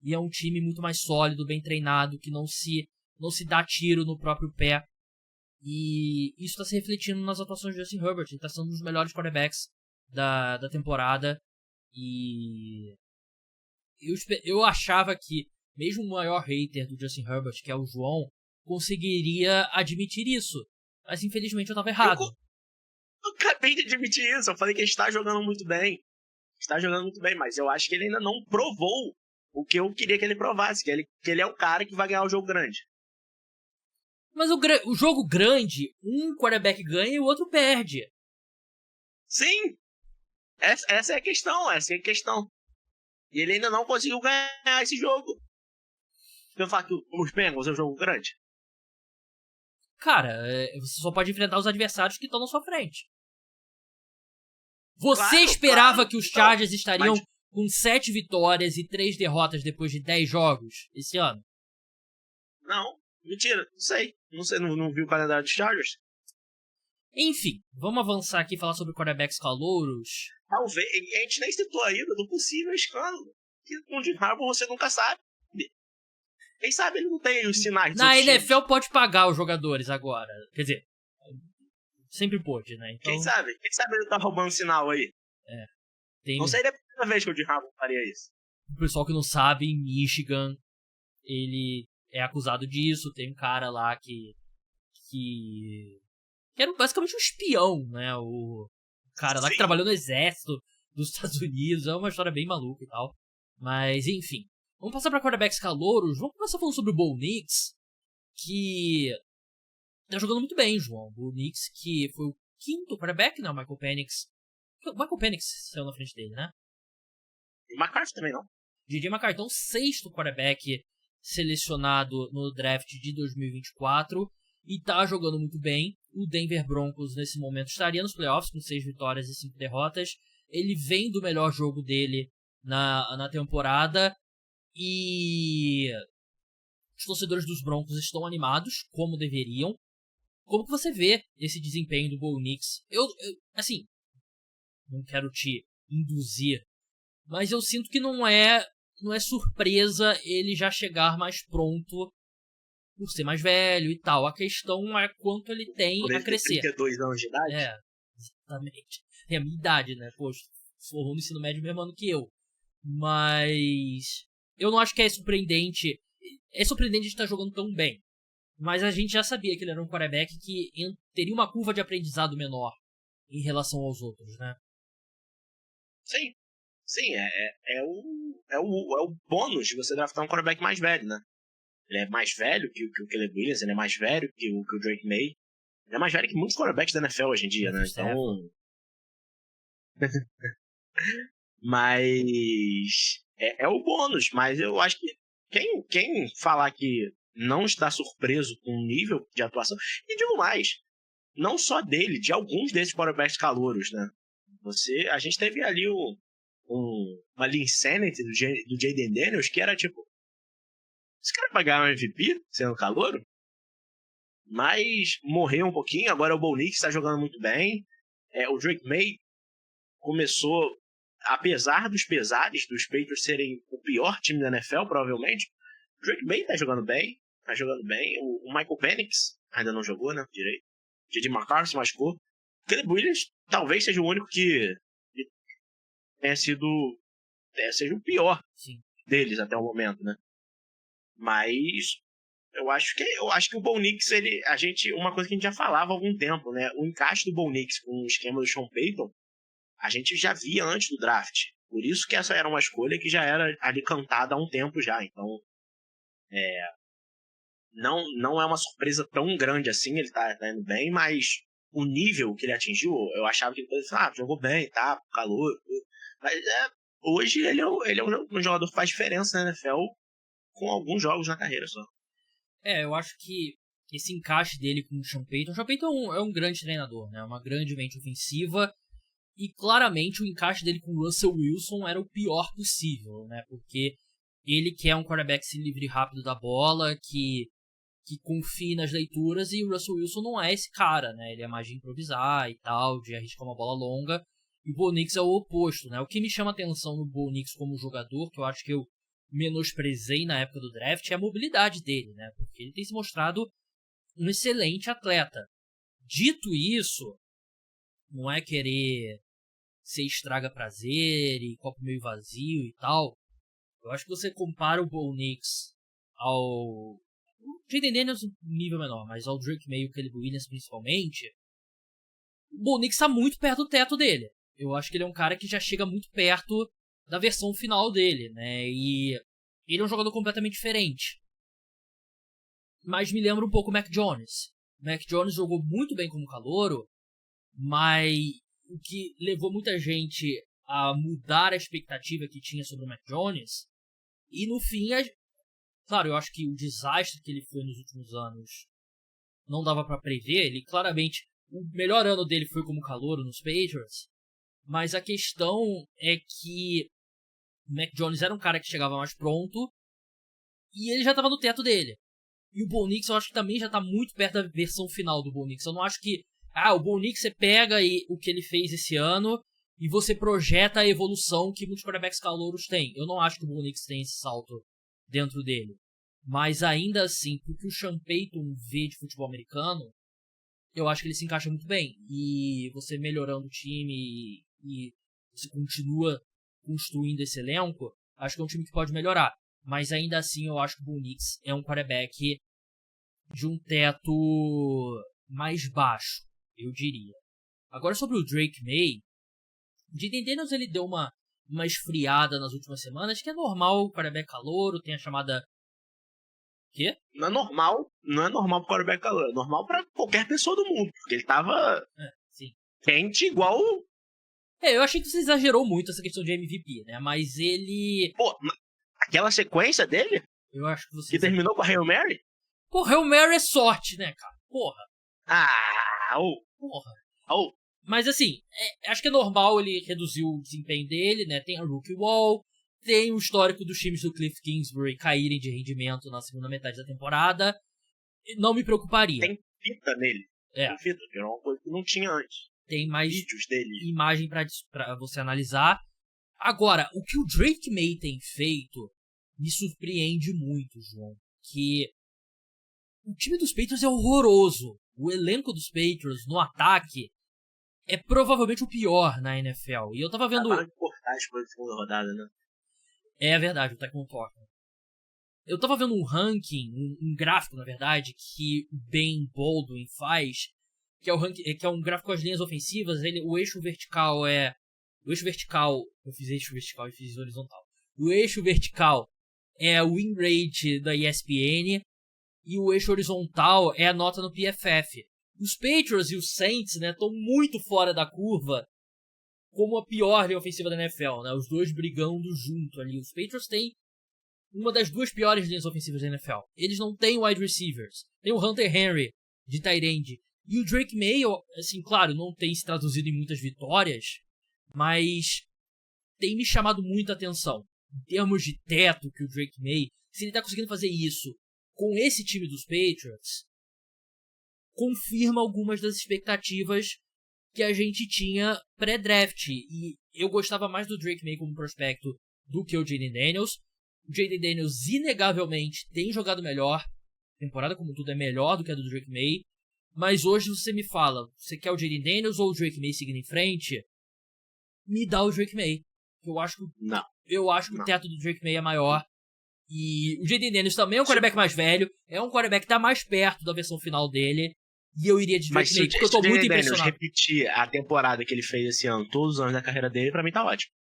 e é um time muito mais sólido, bem treinado, que não se dá tiro no próprio pé. E isso está se refletindo nas atuações de Justin Herbert. Ele está sendo um dos melhores quarterbacks da temporada. E eu achava que mesmo o maior hater do Justin Herbert, que é o João, conseguiria admitir isso. Mas infelizmente eu estava errado. Eu acabei de admitir isso. Eu falei que ele está jogando muito bem. Está jogando muito bem, mas eu acho que ele ainda não provou o que eu queria que ele provasse. Que ele é o cara que vai ganhar o jogo grande. Mas o jogo grande, um quarterback ganha e o outro perde. Sim. Essa é a questão. E ele ainda não conseguiu ganhar esse jogo. Eu falo que os Bengals é um jogo grande. Cara, você só pode enfrentar os adversários que estão na sua frente. Você Claro, esperava que os Chargers estariam mas com 7 vitórias e 3 derrotas depois de 10 jogos esse ano? Não, mentira, não sei. Não vi o calendário dos Chargers. Enfim, vamos avançar aqui e falar sobre quarterbacks calouros. Talvez, a gente nem citou ainda do possível escândalo. Que com o Jim Harbaugh você nunca sabe. Quem sabe ele não tem os sinais dos Na NFL times. pode pagar os jogadores agora. Quer dizer, sempre pôde, né? Então, Quem sabe ele tá roubando sinal aí. Tem Não seria a primeira vez que o Jim Harbaugh faria isso. o pessoal que não sabe, em Michigan, ele é acusado disso. Tem um cara lá que era basicamente um espião, né? O cara lá que trabalhou no exército dos Estados Unidos. É uma história bem maluca e tal. Mas, enfim. Vamos passar para quarterbacks calouros. Vamos começar falando sobre o Bo Nix, que tá jogando muito bem, João. O Bo Nix, que foi o quinto quarterback, né? O Michael Penix. O Michael Penix saiu na frente dele, né? E o McCarthy também não. DJ McCarthy, então, sexto quarterback selecionado no draft de 2024 e tá jogando muito bem. O Denver Broncos, nesse momento, estaria nos playoffs com 6 vitórias e 5 derrotas. Ele vem do melhor jogo dele na temporada e os torcedores dos Broncos estão animados, como deveriam. Como que você vê esse desempenho do Bo Nix? Eu assim, não quero te induzir, mas eu sinto que não é surpresa ele já chegar mais pronto por ser mais velho e tal. A questão é quanto ele tem Por ele a crescer. 32 anos de idade? É, exatamente. Tem a minha idade, né? Poxa, formou no ensino médio mesmo ano que eu. Mas eu não acho que é surpreendente. É surpreendente de estar jogando tão bem. Mas a gente já sabia que ele era um quarterback que teria uma curva de aprendizado menor em relação aos outros, né? Sim. Sim, é o bônus de você draftar um quarterback mais velho, né? Ele é mais velho que o Caleb Williams, ele é mais velho que o Drake May. Ele é mais velho que muitos quarterbacks da NFL hoje em dia, né? Então... Mas... É o bônus, mas eu acho que quem falar que não está surpreso com o nível de atuação... E digo mais, não só dele, de alguns desses quarterbacks calouros, né? A gente teve ali uma Linsanity do Jayden Daniels, que era tipo, esse cara vai ganhar um MVP sendo calouro? Mas morreu um pouquinho, agora o Bo Nix está jogando muito bem. O Drake May começou, apesar dos pesares dos Patriots serem o pior time da NFL, provavelmente, o Drake May tá jogando bem. O Michael Penix ainda não jogou, né, direito. J.D. McCarthy se machucou. O Caleb Williams talvez seja o único que seja o pior Sim. deles até o momento, né? Mas eu acho que o Bo Nix, uma coisa que a gente já falava há algum tempo, né? O encaixe do Bo Nix com o esquema do Sean Payton, a gente já via antes do draft. Por isso que essa era uma escolha que já era ali cantada há um tempo já. Então, não é uma surpresa tão grande assim, ele tá indo bem, mas o nível que ele atingiu, eu achava que ele jogou bem, tá, calor. Mas hoje ele é um jogador que faz diferença na NFL com alguns jogos na carreira só. Eu acho que esse encaixe dele com o Sean Payton é um grande treinador, né? Uma grande mente ofensiva, e claramente o encaixe dele com o Russell Wilson era o pior possível, né? Porque ele quer um quarterback se livre rápido da bola, que confie nas leituras, e o Russell Wilson não é esse cara, né? Ele é mais de improvisar e tal, de arriscar uma bola longa, e o Bo Nix é o oposto, né? O que me chama atenção no Bo Nix como jogador, que eu acho que eu menosprezei na época do draft, é a mobilidade dele, né? Porque ele tem se mostrado um excelente atleta. Dito isso, não é querer ser estraga prazer e copo meio vazio e tal. Eu acho que você compara o Bo Nix ao Jayden Daniels um nível menor, mas ao Drake May e o Caleb Williams principalmente, o Bo Nix está muito perto do teto dele. Eu acho que ele é um cara que já chega muito perto da versão final dele, né? E ele é um jogador completamente diferente. Mas me lembra um pouco o Mac Jones. O Mac Jones jogou muito bem como calouro, mas o que levou muita gente a mudar a expectativa que tinha sobre o Mac Jones, e no fim, claro, eu acho que o desastre que ele foi nos últimos anos não dava pra prever. Ele claramente, o melhor ano dele foi como calouro nos Patriots, mas a questão é que o Mac Jones era um cara que chegava mais pronto e ele já estava no teto dele. E o Bo Nix eu acho que também já está muito perto da versão final do Bo Nix. Eu não acho que o Bo Nix você pega o que ele fez esse ano e você projeta a evolução que muitos quarterbacks calouros têm. Eu não acho que o Bo Nix tem esse salto dentro dele. Mas ainda assim, porque o Sean Payton vê de futebol americano, eu acho que ele se encaixa muito bem. E você melhorando o time e você continua construindo esse elenco, acho que é um time que pode melhorar. Mas ainda assim, eu acho que o Bo Nix é um quarterback de um teto mais baixo, eu diria. Agora sobre o Drake May, o Jayden Daniels ele deu uma esfriada nas últimas semanas, que é normal, o quarterback calouro, tem a chamada... Quê? Não é normal pro quarterback calor, é normal pra qualquer pessoa do mundo, porque ele tava sim. quente igual... Eu achei que você exagerou muito essa questão de MVP, né, mas ele... Pô, aquela sequência dele? Eu acho que você... Que terminou com a Hail Mary? Pô, Hail Mary é sorte, né, cara? Porra. Porra. Mas assim, acho que é normal ele reduzir o desempenho dele, né? Tem a Rookie Wall, tem o histórico dos times do Cliff Kingsbury caírem de rendimento na segunda metade da temporada. Não me preocuparia. Tem fita nele. Tem fita, que era uma coisa que não tinha antes. Tem mais vídeos dele, imagem pra você analisar. Agora, o que o Drake May tem feito me surpreende muito, João. Que o time dos Patriots é horroroso. O elenco dos Patriots no ataque é provavelmente o pior na NFL. E eu tava vendo... Acabaram de cortar as coisas da segunda rodada, né? É verdade, o Tyquan Thornton. Eu tava vendo um ranking, um gráfico, na verdade, que o Ben Baldwin faz, que é um gráfico com as linhas ofensivas. O eixo vertical é... O eixo vertical... Eu fiz eixo vertical e fiz horizontal. O eixo vertical é o win rate da ESPN e o eixo horizontal é a nota no PFF. Os Patriots e os Saints, né, estão muito fora da curva como a pior linha ofensiva da NFL, né? Os dois brigando junto ali. Os Patriots têm uma das duas piores linhas ofensivas da NFL. Eles não têm wide receivers. Tem o Hunter Henry de tight end, E o Drake May, assim, claro, não tem se traduzido em muitas vitórias, mas tem me chamado muita atenção. Em termos de teto que o Drake May, se ele tá conseguindo fazer isso com esse time dos Patriots, confirma algumas das expectativas que a gente tinha pré-draft. E eu gostava mais do Drake May como prospecto do que o Jayden Daniels. O Jayden Daniels, inegavelmente, tem jogado melhor. A temporada como tudo é melhor do que a do Drake May. Mas hoje você me fala, você quer o Jayden Daniels ou o Drake May seguindo em frente? Me dá o Drake May. Eu acho que o teto do Drake May é maior. E o Jayden Daniels também é um quarterback mais velho. É um quarterback que tá mais perto da versão final dele. E eu iria de Drake May, porque eu tô muito impressionado. Mas se o repetir a temporada que ele fez esse ano, todos os anos da carreira dele, pra mim tá ótimo.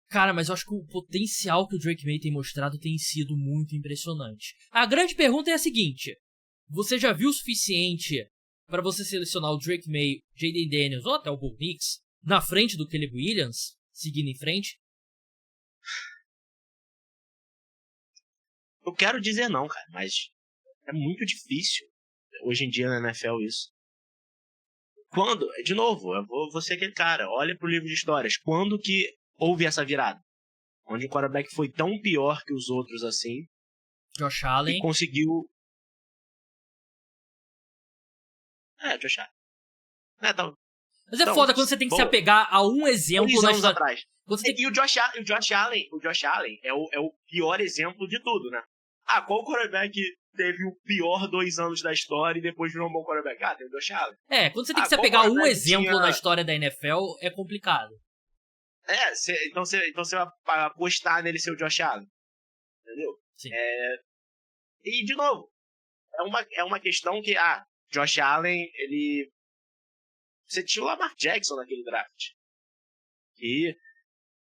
Cara, mas eu acho que o potencial que o Drake May tem mostrado tem sido muito impressionante. A grande pergunta é a seguinte. Você já viu o suficiente pra você selecionar o Drake May, Jayden Daniels ou até o Bo Nix na frente do Caleb Williams, seguindo em frente? Eu quero dizer não, cara, mas é muito difícil hoje em dia na NFL isso. Quando, de novo, eu vou ser aquele cara, olha pro livro de histórias, quando que houve essa virada? Onde o quarterback foi tão pior que os outros assim, Josh Allen. e conseguiu... Josh Allen. Mas é foda quando você tem que se apegar a um exemplo... 2 anos atrás. Tem... E o Josh Allen é o pior exemplo de tudo, né? Qual quarterback teve o pior 2 anos da história e depois virou um bom quarterback? Tem o Josh Allen. Quando você tem que se apegar a um exemplo na história da NFL, é complicado. Então você vai apostar nele ser o Josh Allen. Entendeu? Sim. E, de novo, é uma questão que, Josh Allen, ele... Você tinha o Lamar Jackson naquele draft. Que,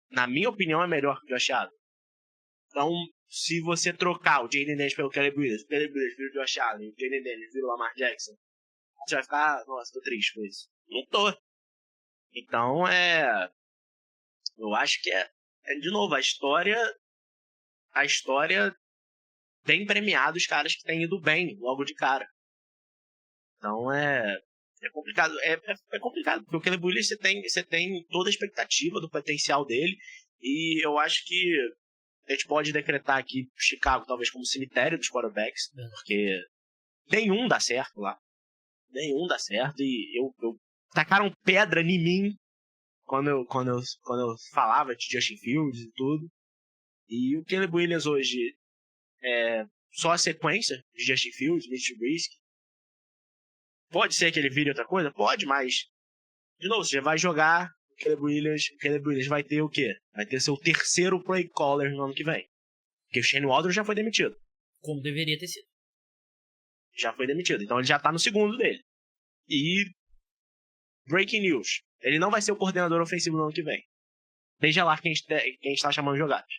na minha opinião, é melhor que o Josh Allen. Então, se você trocar o Jayden Daniels pelo Caleb Williams, o Caleb Williams vira o Josh Allen, o Jayden Daniels vira o Lamar Jackson, você vai ficar, nossa, tô triste com isso. Não tô. Então, eu acho que de novo, a história tem premiado os caras que têm ido bem logo de cara. Então, é complicado. É complicado, porque o Caleb Williams você tem toda a expectativa do potencial dele, e eu acho que a gente pode decretar aqui Chicago talvez como cemitério dos quarterbacks, porque nenhum dá certo lá. Nenhum dá certo, e eu tacaram pedra em mim quando eu falava de Justin Fields e tudo. E o Caleb Williams hoje é só a sequência de Justin Fields, Mitch Trubisky. Pode ser que ele vire outra coisa? Pode, mas de novo, você vai jogar o Caleb Williams vai ter o quê? Vai ter seu terceiro play caller no ano que vem. Porque o Shane Waldron já foi demitido. Como deveria ter sido. Já foi demitido. Então ele já tá no segundo dele. E breaking news. Ele não vai ser o coordenador ofensivo no ano que vem. Veja lá quem está chamando de jogadas.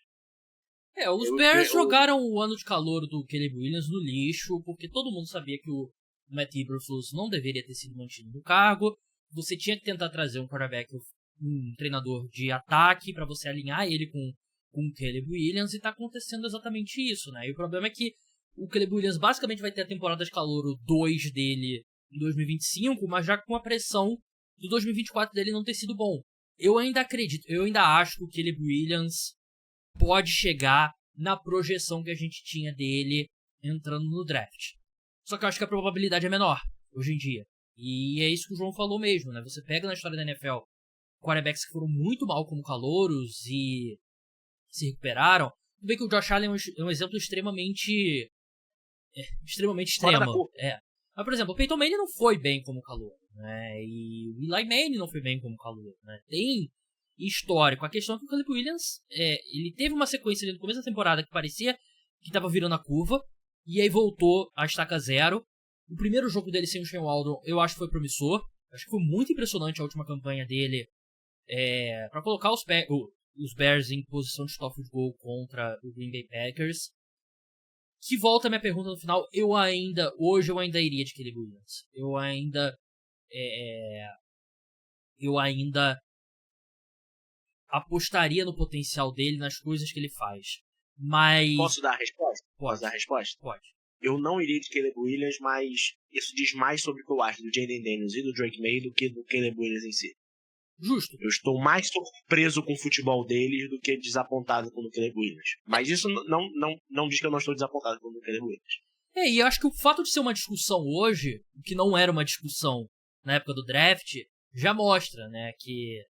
Os Bears jogaram o ano de calor do Caleb Williams no lixo, porque todo mundo sabia que o Matt Eberflus não deveria ter sido mantido no cargo. Você tinha que tentar trazer um quarterback, um treinador de ataque, para você alinhar ele com o Caleb Williams, e tá acontecendo exatamente isso, né? E o problema é que o Caleb Williams basicamente vai ter a temporada de calor 2 dele em 2025, mas já com a pressão do 2024 dele não ter sido bom. Eu ainda acho que o Caleb Williams pode chegar na projeção que a gente tinha dele entrando no draft. Só que eu acho que a probabilidade é menor hoje em dia. E é isso que o João falou mesmo, né? Você pega na história da NFL quarterbacks que foram muito mal como calouros e se recuperaram. Tudo bem que o Josh Allen é um exemplo extremamente extremo. Mas, por exemplo, o Peyton Manning não foi bem como calouro, né? E o Eli Manning não foi bem como calouro, né? Tem histórico. A questão é que o Caleb Williams, ele teve uma sequência ali no começo da temporada que parecia que estava virando a curva, e aí voltou à estaca zero. O primeiro jogo dele sem o Shane Waldron, eu acho que foi promissor. Acho que foi muito impressionante a última campanha dele para colocar os Bears em posição de stop field goal contra o Green Bay Packers. Que volta a minha pergunta no final, hoje eu ainda iria de Caleb Williams. Eu ainda apostaria no potencial dele, nas coisas que ele faz. Mas... Posso dar a resposta? Pode. Posso dar a resposta? Pode. eu não iria de Caleb Williams, mas isso diz mais sobre o que eu acho do Jaden Daniels e do Drake May do que do Caleb Williams em si. Justo. Eu estou mais surpreso com o futebol deles do que desapontado com o Caleb Williams. Mas isso não diz que eu não estou desapontado com o Caleb Williams. E eu acho que o fato de ser uma discussão hoje, que não era uma discussão na época do draft, já mostra, né, que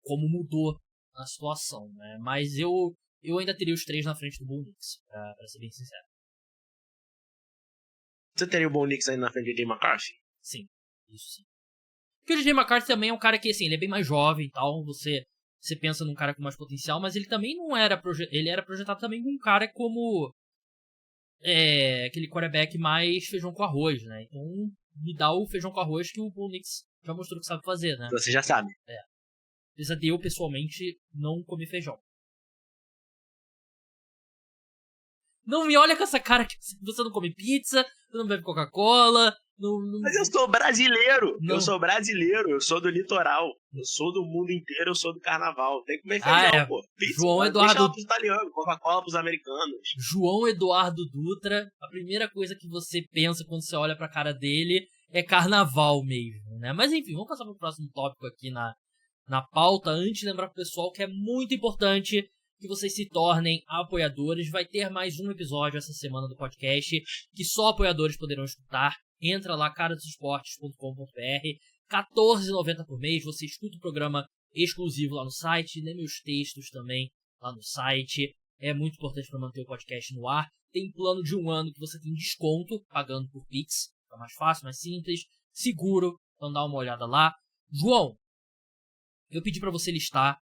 como mudou a situação, né? Mas eu ainda teria os 3 na frente do Bo Nix, pra ser bem sincero. Você teria o Bo Nix aí na frente de J.J. McCarthy? Sim, isso sim. Porque o J.J. McCarthy também é um cara que, assim, ele é bem mais jovem e tal, você pensa num cara com mais potencial, mas ele também não era ele era projetado também com um cara como aquele quarterback mais feijão com arroz, né? Então me dá o feijão com arroz que o Bo Nix já mostrou que sabe fazer, né? Você já sabe. Apesar de eu, pessoalmente, não comer feijão. Não me olha com essa cara que você não come pizza, você não bebe Coca-Cola. Não... Mas eu sou brasileiro. Não. Eu sou brasileiro. Eu sou do litoral. Eu sou do mundo inteiro. Eu sou do carnaval. Tem que comer feijão, pô. Pizza, João Eduardo... deixa pros italianos. Coca-Cola pros americanos. João Eduardo Dutra, a primeira coisa que você pensa quando você olha pra cara dele é carnaval mesmo, né? Mas enfim, vamos passar pro próximo tópico aqui na pauta. Antes de lembrar pro pessoal que é muito importante que vocês se tornem apoiadores. Vai ter mais um episódio essa semana do podcast que só apoiadores poderão escutar. Entra lá, caradosesportes.com.br, R$14,90 por mês. Você escuta o programa exclusivo lá no site, lê meus textos também lá no site. É muito importante para manter o podcast no ar. Tem plano de 1 ano que você tem desconto pagando por Pix. Fica mais fácil, mais simples, seguro. Então dá uma olhada lá. João, eu pedi para você listar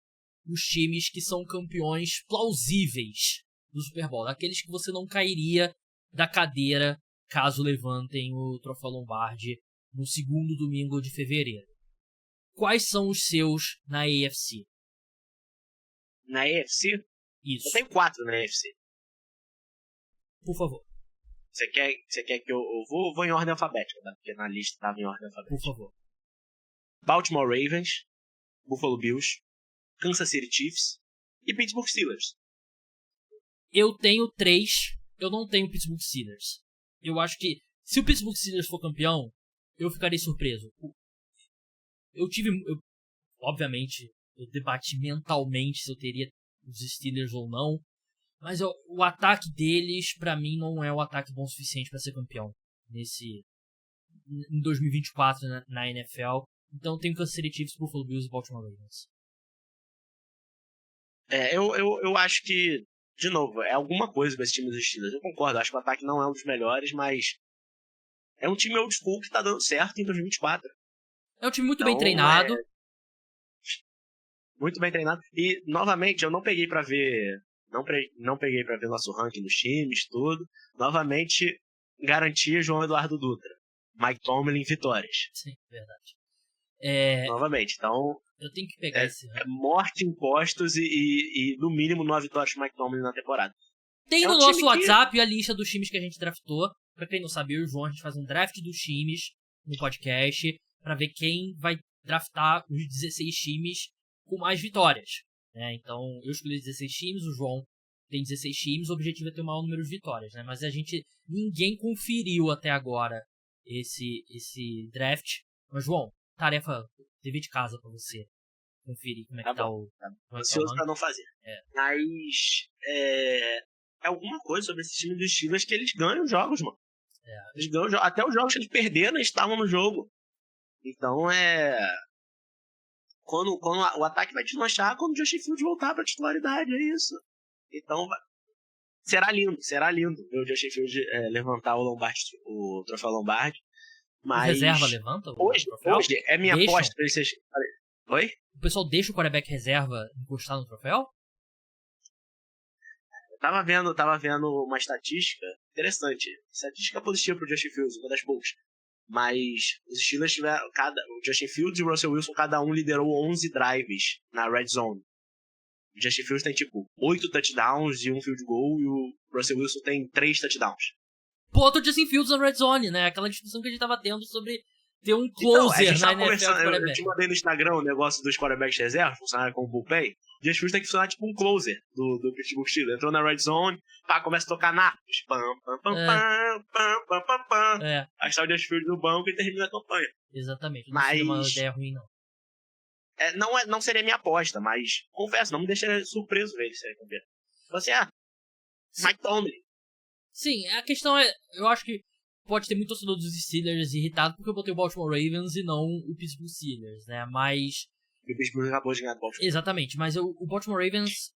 os times que são campeões plausíveis do Super Bowl, aqueles que você não cairia da cadeira caso levantem o troféu Lombardi no segundo domingo de fevereiro. Quais são os seus na AFC? Na AFC? Isso. Eu tenho 4 na AFC. Por favor. Você quer que eu vou em ordem alfabética, tá? Porque na lista estava em ordem alfabética. Por favor. Baltimore Ravens, Buffalo Bills, Kansas City Chiefs e Pittsburgh Steelers. Eu tenho 3, eu não tenho Pittsburgh Steelers. Eu acho que se o Pittsburgh Steelers for campeão, eu ficarei surpreso. Obviamente, eu debati mentalmente se eu teria os Steelers ou não, mas o ataque deles, pra mim, não é o ataque bom o suficiente pra ser campeão em 2024 na NFL. Então eu tenho Kansas City Chiefs, Buffalo Bills e Baltimore Ravens. Eu acho que, de novo, é alguma coisa com esse time dos Steelers. Eu concordo, acho que o ataque não é um dos melhores, mas é um time old school que tá dando certo em 2024. É um time muito bem treinado. Muito bem treinado. E, novamente, eu não peguei pra ver... Não peguei pra ver nosso ranking dos times, tudo. Novamente, garantia João Eduardo Dutra. Mike Tomlin, vitórias. Sim, verdade. Novamente, então... Eu tenho que pegar esse ranking. Morte, impostos e no mínimo 9 vitórias para Mike Tomlin na temporada. Tem no nosso WhatsApp a lista dos times que a gente draftou. Pra quem não sabe, eu e o João, a gente faz um draft dos times no podcast pra ver quem vai draftar os 16 times com mais vitórias. Né? Então, eu escolhi 16 times, o João tem 16 times, o objetivo é ter o maior número de vitórias. Né? Mas ninguém conferiu até agora esse draft. Mas, João, tarefa, dever de casa pra você conferir como é que tá o... Ansioso pra não fazer. Mas é alguma coisa sobre esse time dos Steelers que eles ganham jogos, mano. Eles ganham até os jogos que eles perderam, eles estavam no jogo. Então quando o ataque vai deslanchar quando o Justin Fields voltar pra titularidade, é isso. Então será lindo ver o Justin Fields levantar o troféu Lombardi. Mas o reserva levanta o troféu? Hoje é minha aposta pra eles. Oi? O pessoal deixa o quarterback reserva encostar no troféu? Eu tava vendo uma estatística interessante. Estatística positiva pro Justin Fields, uma das poucas. Mas os Steelers tiveram o Justin Fields e o Russell Wilson, cada um liderou 11 drives na red zone. O Justin Fields tem 8 touchdowns e um field goal, e o Russell Wilson tem 3 touchdowns. Ponto Justin Fields na red zone, né? Aquela discussão que a gente tava tendo sobre ter um Então, a closer gente na tava NFL conversando, de eu quarterback. te mandei no Instagram o negócio dos quarterbacks reservas, funcionar como bullpen. Justin Fields tem que funcionar tipo um closer do Pittsburgh Steelers. Entrou na red zone, pá, começa a tocar narcos. Pam, pam, pam, pam, pam, pam, pam, pam. Aí sai o Justin Fields do banco e termina a campanha. Exatamente, não Mas seria uma ideia ruim, não. Não seria minha aposta, mas confesso, não me deixaria surpreso ver ele ser campeão. Então assim, Mike Tomlin. Sim, a questão é, eu acho que pode ter muito torcedor dos Steelers irritado porque eu botei o Baltimore Ravens e não o Pittsburgh Steelers, né? Mas... O Pittsburgh acabou de ganhar do Baltimore. Exatamente, mas o Baltimore Ravens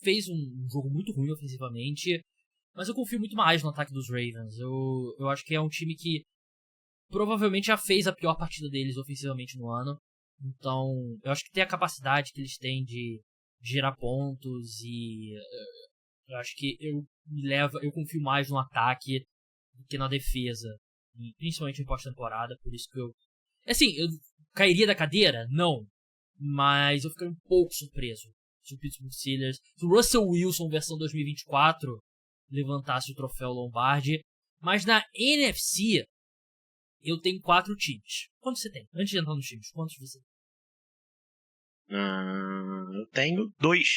fez um jogo muito ruim ofensivamente, mas eu confio muito mais no ataque dos Ravens. Eu acho que é um time que provavelmente já fez a pior partida deles ofensivamente no ano. Então, eu acho que tem a capacidade que eles têm de gerar pontos e eu acho que eu confio mais no ataque do que na defesa, principalmente em pós-temporada, por isso que eu cairia da cadeira? Não, mas eu ficaria um pouco surpreso se o Pittsburgh Steelers, se o Russell Wilson versão 2024 levantasse o troféu Lombardi. Mas na NFC eu tenho 4 times. Quantos você tem? Antes de entrar nos times, quantos você tem? Eu tenho 2.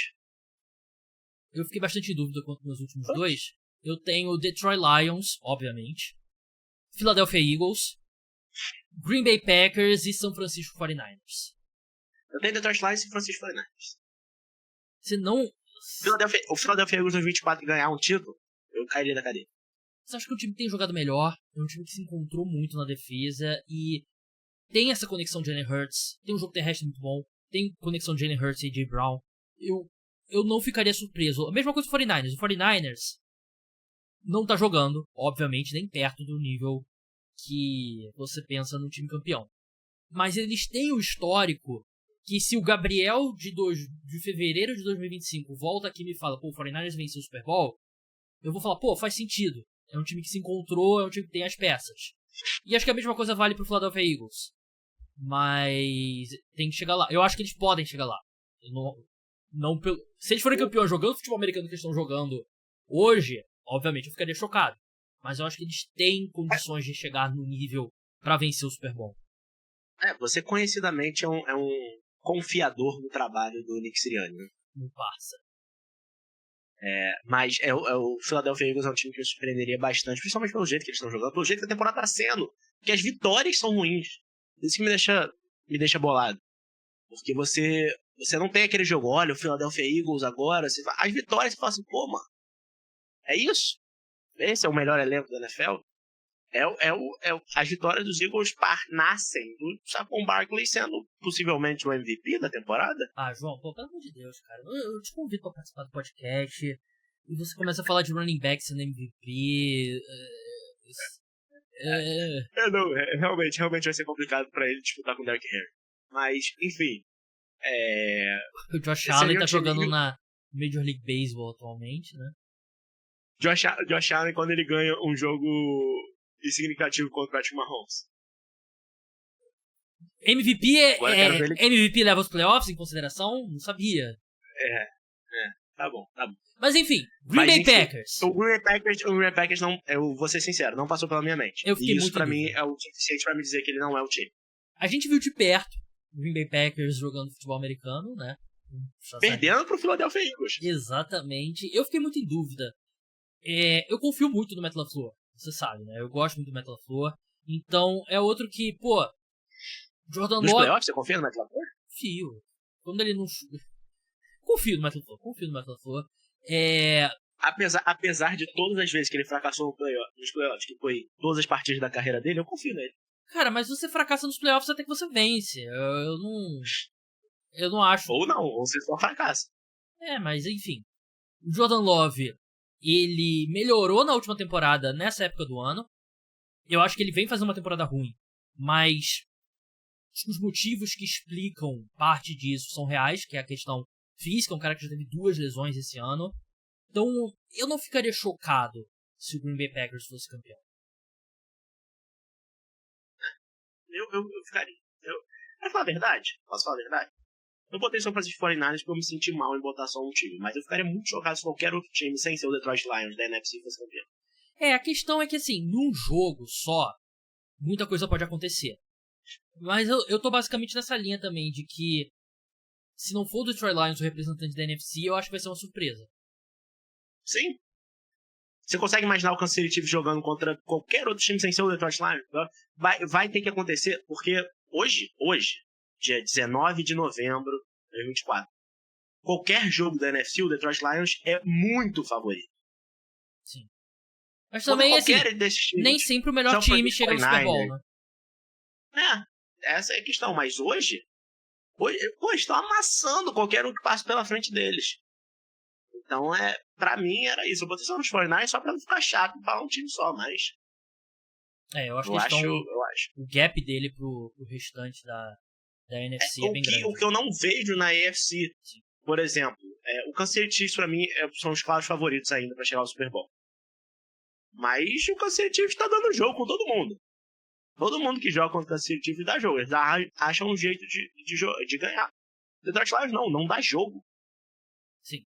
Eu fiquei bastante em dúvida quanto meus últimos 2. Eu tenho Detroit Lions, obviamente, Philadelphia Eagles, Green Bay Packers e San Francisco 49ers. Eu tenho Detroit Lions e San Francisco 49ers. Você não... O Philadelphia Eagles 2024 ganhar um título, eu cairia da cadeira. Você acha que o time tem jogado melhor? É um time que se encontrou muito na defesa e tem essa conexão de Jalen Hurts, tem um jogo terrestre muito bom, tem conexão de Jalen Hurts e AJ Brown. Eu não ficaria surpreso. A mesma coisa com o 49ers. O 49ers não tá jogando, obviamente, nem perto do nível que você pensa num time campeão. Mas eles têm o histórico que se o Gabriel de fevereiro de 2025 volta aqui e me fala, pô, o 49ers venceu o Super Bowl, eu vou falar, pô, faz sentido. É um time que se encontrou, é um time que tem as peças. E acho que a mesma coisa vale pro Philadelphia Eagles. Mas tem que chegar lá. Eu acho que eles podem chegar lá. Se eles forem campeões jogando o futebol americano que eles estão jogando hoje, obviamente eu ficaria chocado. Mas eu acho que eles têm condições de chegar no nível pra vencer o Super Bowl. Você conhecidamente é um confiador no trabalho do Nick Sirianni, né? No Barça. Mas o Philadelphia Eagles é um time que me surpreenderia bastante, principalmente pelo jeito que eles estão jogando, pelo jeito que a temporada tá sendo. Porque as vitórias são ruins. Isso que me deixa bolado. Porque você não tem aquele jogo, olha, o Philadelphia Eagles agora, as vitórias você fala assim, pô, mano, é isso? Esse é o melhor elenco da NFL? As vitórias dos Eagles nascem do Saquon Barkley sendo possivelmente o MVP da temporada. João, pô, pelo amor de Deus, cara. Eu te convido pra participar do podcast e você começa a falar de running back sendo MVP. Realmente vai ser complicado pra ele disputar com o Derrick Henry. Mas, enfim. O Josh Allen tá jogando na Major League Baseball atualmente, né? Josh Allen, quando ele ganha um jogo significativo contra o Patrick Mahomes. MVP leva os playoffs em consideração? Não sabia. Tá bom. Mas enfim, Green Bay Packers. O Green Bay Packers não, eu vou ser sincero, não passou pela minha mente. E isso pra mim é o suficiente pra me dizer que ele não é o time. A gente viu de perto o Green Bay Packers jogando futebol americano, né? Perdendo pro Philadelphia Eagles. Exatamente. Eu fiquei muito em dúvida. Eu confio muito no Matt LaFleur, você sabe, né? Eu gosto muito do Matt LaFleur. Então, é outro que, pô... Jordan Love... Nos playoffs, você confia no Matt LaFleur? Confio. Quando ele não... Confio no Matt LaFleur. Apesar de todas as vezes que ele fracassou nos playoffs, que foi todas as partidas da carreira dele, eu confio nele. Cara, mas você fracassa nos playoffs até que você vence. Eu não acho... Ou não, ou você só fracassa. Mas enfim. O Jordan Love... Ele melhorou na última temporada, nessa época do ano. Eu acho que ele vem fazendo uma temporada ruim. Mas os motivos que explicam parte disso são reais, que é a questão física. Um cara que já teve 2 lesões esse ano. Então, eu não ficaria chocado se o Green Bay Packers fosse campeão. Eu ficaria. Posso falar a verdade? Eu botei São Francisco 49ers porque eu me senti mal em botar só um time. Mas eu ficaria muito chocado se qualquer outro time, sem ser o Detroit Lions da NFC, fosse campeão. A questão é que, assim, num jogo só, muita coisa pode acontecer. Mas eu tô basicamente nessa linha também, de que se não for o Detroit Lions o representante da NFC, eu acho que vai ser uma surpresa. Sim. Você consegue imaginar o Kansas City Chiefs jogando contra qualquer outro time sem ser o Detroit Lions? Vai ter que acontecer, porque hoje, dia 19 de novembro de 2024, qualquer jogo da NFC, o Detroit Lions é muito favorito. Sim. Mas também, assim, nem sempre o melhor time chega no Super Bowl, né? Essa é a questão. Mas hoje estão amassando qualquer um que passe pela frente deles. Então, pra mim, era isso. Eu botei só nos 49ers só pra não ficar chato pra um time só, mas... eu acho que o gap dele pro restante da NFC é bem grande. O que eu não vejo na AFC, sim, por exemplo, o Kansas City Chiefs, pra mim, são os claros favoritos ainda pra chegar ao Super Bowl. Mas o Kansas City Chiefs tá dando jogo com todo mundo. Todo mundo que joga contra o Kansas City Chiefs dá jogo. Eles acham um jeito de ganhar. Detroit Lions não dá jogo. Sim.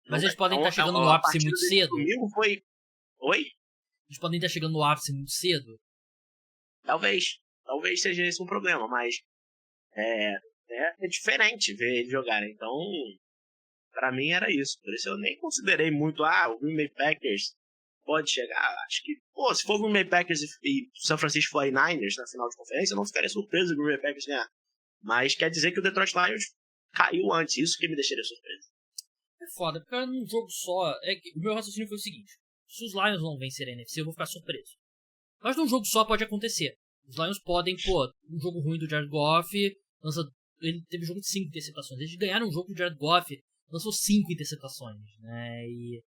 Mas eles podem estar chegando no ápice muito cedo. Domingo foi... Oi? Eles podem estar chegando no ápice muito cedo. Talvez seja esse um problema, mas é diferente ver eles jogarem. Então, pra mim era isso. Por isso eu nem considerei muito, o Green Bay Packers pode chegar. Acho que, se for o Green Bay Packers e San Francisco 49ers na final de conferência, eu não ficaria surpreso o Green Bay Packers ganhar. Mas quer dizer que o Detroit Lions caiu antes. Isso que me deixaria surpreso. É foda, porque num jogo só... o meu raciocínio foi o seguinte: se os Lions não vencerem a NFC, eu vou ficar surpreso. Mas num jogo só pode acontecer. Os Lions podem, um jogo ruim do Jared Goff, ele teve jogo de 5 interceptações. Eles ganharam um jogo do Jared Goff, lançou 5 interceptações, né? E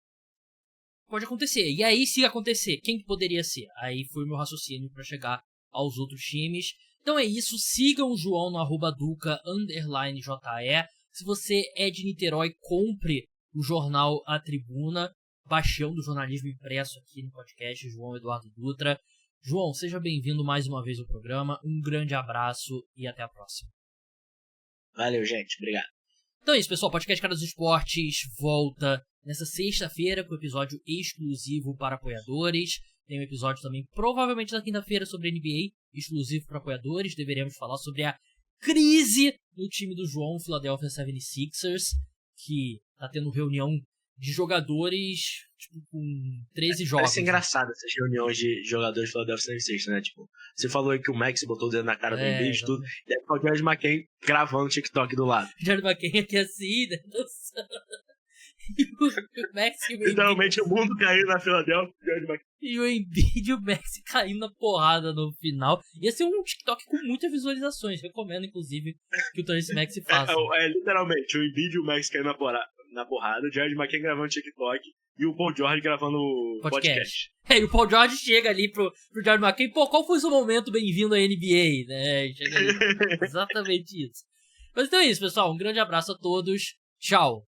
pode acontecer. E aí, se acontecer, quem que poderia ser? Aí foi o meu raciocínio pra chegar aos outros times. Então é isso, sigam o João no @duca_JE. Se você é de Niterói, compre o jornal A Tribuna, bastião do jornalismo impresso aqui no podcast, João Eduardo Dutra. João, seja bem-vindo mais uma vez ao programa. Um grande abraço e até a próxima. Valeu, gente. Obrigado. Então é isso, pessoal. O podcast Cara dos Esportes volta nessa sexta-feira com episódio exclusivo para apoiadores. Tem um episódio também, provavelmente na quinta-feira, sobre NBA, exclusivo para apoiadores. Deveremos falar sobre a crise no time do João, Philadelphia 76ers, que tá tendo reunião de jogadores, com 13 jogos. Parece engraçado essas reuniões de jogadores do Philadelphia 76ers, né? Você falou aí que o Max botou o dedo na cara do Embiid e tudo, e aí o Jared McCain gravando o TikTok do lado. O Jared McCain aqui assim, né? E o Max e o Embiid. Literalmente o mundo caiu na Philadelphia. E o Embiid e o Max caindo na porrada no final. Ia ser um TikTok com muitas visualizações. Recomendo, inclusive, que o Travis Max faça. Literalmente, o Embiid e o Max caindo na porrada, o Jared McCain gravando TikTok e o Paul George gravando podcast. E o Paul George chega ali pro Jared McCain, qual foi o seu momento bem-vindo à NBA, né? Chega ali. Exatamente isso. Mas então é isso, pessoal. Um grande abraço a todos. Tchau.